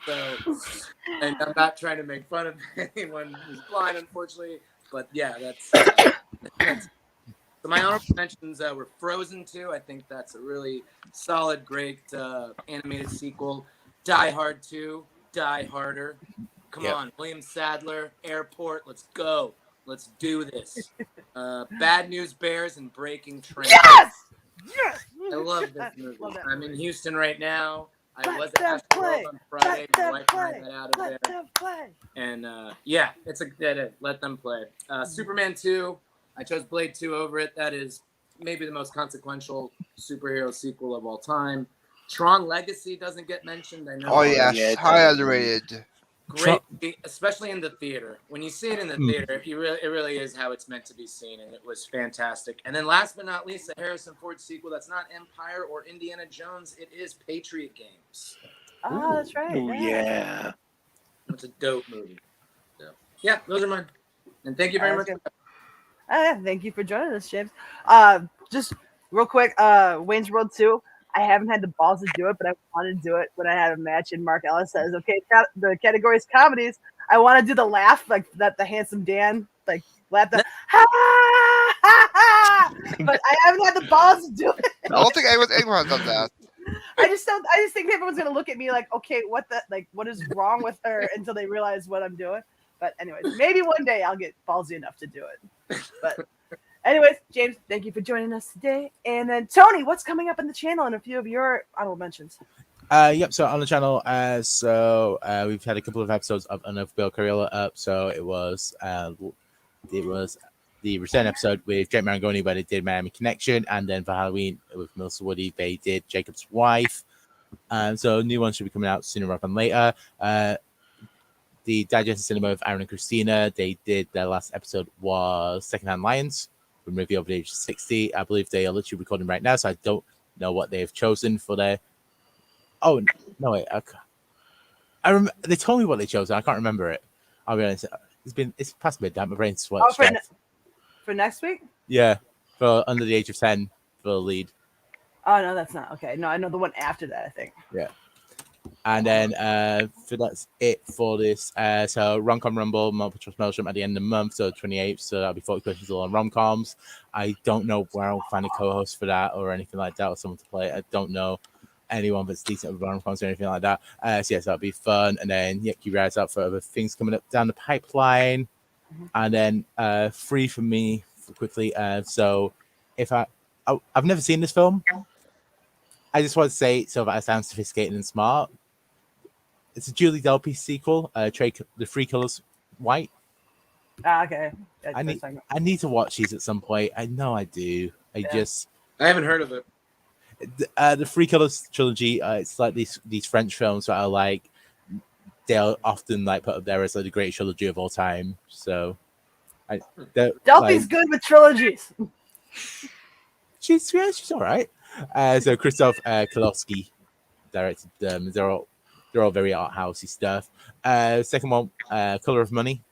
So, and I'm not trying to make fun of anyone who's blind, unfortunately, but yeah, that's so my honorable mentions were Frozen 2. I think that's a really solid, great animated sequel. Die Hard 2, Die Harder. Come on, William Sadler, Airport. Let's go. Let's do this. Bad News Bears and Breaking Train. Yes! I love this movie. Love that I'm in Houston right now. I was Let at them Astroworld play. on Friday. Let My them wife play. and I got out of Let there. them play. And yeah, let them play. Superman 2, I chose Blade 2 over it. That is maybe the most consequential superhero sequel of all time. Tron Legacy doesn't get mentioned. I know. Oh yes, high underrated. Great, especially in the theater. When you see it in the theater, it really is how it's meant to be seen, and it was fantastic. And then last but not least, the Harrison Ford sequel that's not Empire or Indiana Jones. It is Patriot Games. Oh, that's right. Oh, yeah. It's a dope movie. So, yeah, those are mine. And thank you very much. Thank you for joining us, James. Just real quick, Wayne's World 2. I haven't had the balls to do it, but I want to do it when I had a match. And Mark Ellis says, "Okay, the category is comedies. I want to do the laugh, like that, the handsome Dan, like laugh, the ha ha ha. But I haven't had the balls to do it. I don't think anyone has done that. I just think everyone's gonna look at me like, okay, what is wrong with her until they realize what I'm doing. But anyways, maybe one day I'll get ballsy enough to do it. But anyways, James, thank you for joining us today. And then Tony, what's coming up in the channel and a few of your honorable mentions? Yep. So on the channel, we've had a couple of episodes of Enough Bill Cariola up. So it was the return episode with Jake Marangoni where they did Miami Connection, and then for Halloween with Melissa Woody they did Jacob's Wife. So new ones should be coming out sooner rather than later. The Digest Cinema of Aaron and Christina, they did their last episode was Secondhand Lions from Movie Over the Age of 60. I believe they are literally recording right now, so I don't know what they've chosen for their. Oh no, wait. They told me what they chose. I can't remember it. I'll be honest. It's past midnight. My brain's switched. For next week? Yeah, for Under the Age of 10 for the lead. Oh no, that's not okay. No, I know the one after that. I think. Yeah. And then that's it for this. So Romcom Rumble, Multiple Choice Maelstrom at the end of the month, so 28th. So that'll be 40 questions all on romcoms. I don't know where I'll find a co-host for that or anything like that, or someone to play. I don't know anyone that's decent with romcoms or anything like that. So yes, that'll be fun. And then keep your eyes out for other things coming up down the pipeline. And then free from me quickly. So if I've never seen this film. I just want to say, so that I sound sophisticated and smart. It's a Julie Delpy sequel. The Three Colors White. Okay. I need to watch these at some point. I know I do. I haven't heard of it. The Three Colors Trilogy. It's like these French films that are like they'll often like put up there as like the greatest trilogy of all time. So, Delpy's good with trilogies. She's all right. So Krzysztof Kieslowski directed them. They're all very art housey stuff. Second one, Color of Money.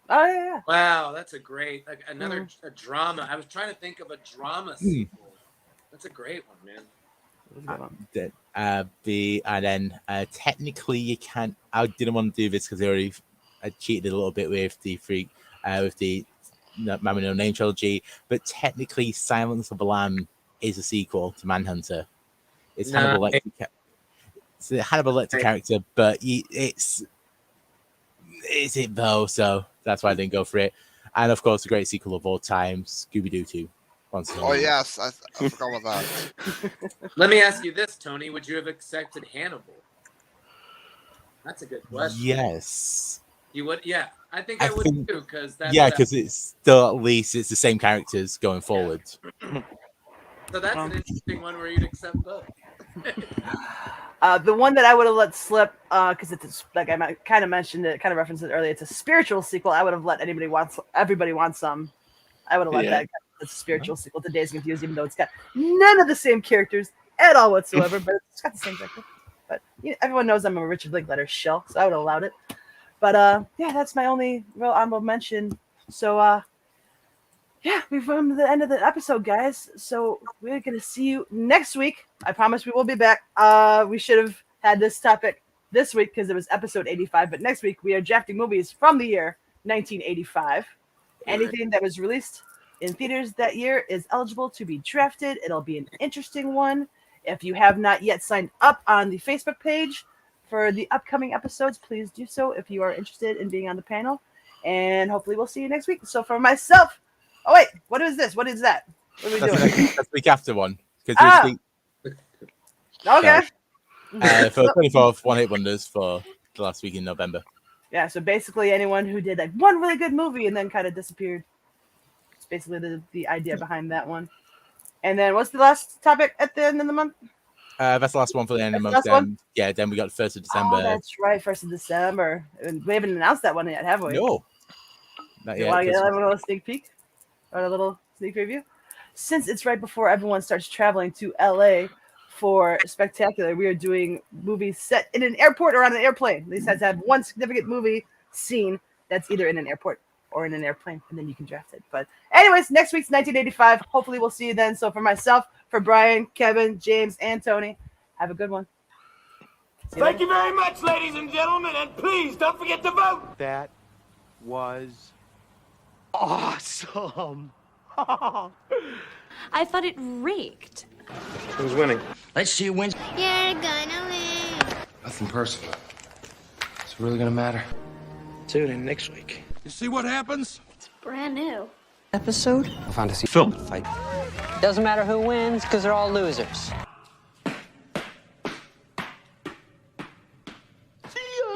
Oh yeah. Wow, that's a great a drama. I was trying to think of a drama sequel. That's a great one, man. Technically you can't. I didn't want to do this because I cheated a little bit with the Man with No Name trilogy, but technically Silence of the Lamb is a sequel to Manhunter. It's Hannibal Lecter. It's a Hannibal Lecter character, but is it though? So that's why I didn't go for it. And of course, the great sequel of all time, Scooby-Doo 2. Oh yes, I forgot about that. Let me ask you this, Tony: would you have accepted Hannibal? That's a good question. Yes. You would? Yeah, I think I would too, because because it's still at least it's the same characters going forward. So that's an interesting one where you'd accept both. The one that I would have let slip, because it's like I kind of mentioned it, kind of referenced it earlier. It's a spiritual sequel. I would have let everybody wants some. I would have let that. It's a spiritual sequel to Days Confused, even though it's got none of the same characters at all whatsoever, but it's got the same character. But everyone knows I'm a Richard Linklater shill, so I would have allowed it. But that's my only real honorable mention. So we've come to the end of the episode, guys. So we're gonna see you next week. I promise we will be back. We should have had this topic this week because it was episode 85, but next week we are drafting movies from the year 1985. Anything that was released in theaters that year is eligible to be drafted. It'll be an interesting one. If you have not yet signed up on the Facebook page for the upcoming episodes, please do so if you are interested in being on the panel. And hopefully we'll see you next week. So for myself, oh wait, what is this? What is that? What are we doing? That's the week after one. Okay. For 24th, One Hit Wonders for the last week in November. Yeah, so basically anyone who did like one really good movie and then kind of disappeared. It's basically the idea behind that one. And then what's the last topic at the end of the month? That's the last one for the end of the month. Then we got the 1st of December. Oh, that's right, 1st of December. And we haven't announced that one yet, have we? No. Not yet. You want to get a little sneak peek? Or a little sneak preview? Since it's right before everyone starts traveling to LA for Spectacular, we are doing movies set in an airport or on an airplane. These has to have one significant movie scene that's either in an airport or in an airplane, and then you can draft it. But anyways, next week's 1985. Hopefully we'll see you then. So for myself, for Brian, Kevin, James, and Tony, have a good one. Thank you very much, ladies and gentlemen, and please don't forget to vote. That was Awesome. I thought it reeked. Who's winning? Let's see who wins. You're gonna win. nothing personal. It's really gonna matter. Tune in next week. You see what happens? Brand new. Episode? A fantasy Film. fight. Doesn't matter who wins, because they're all losers.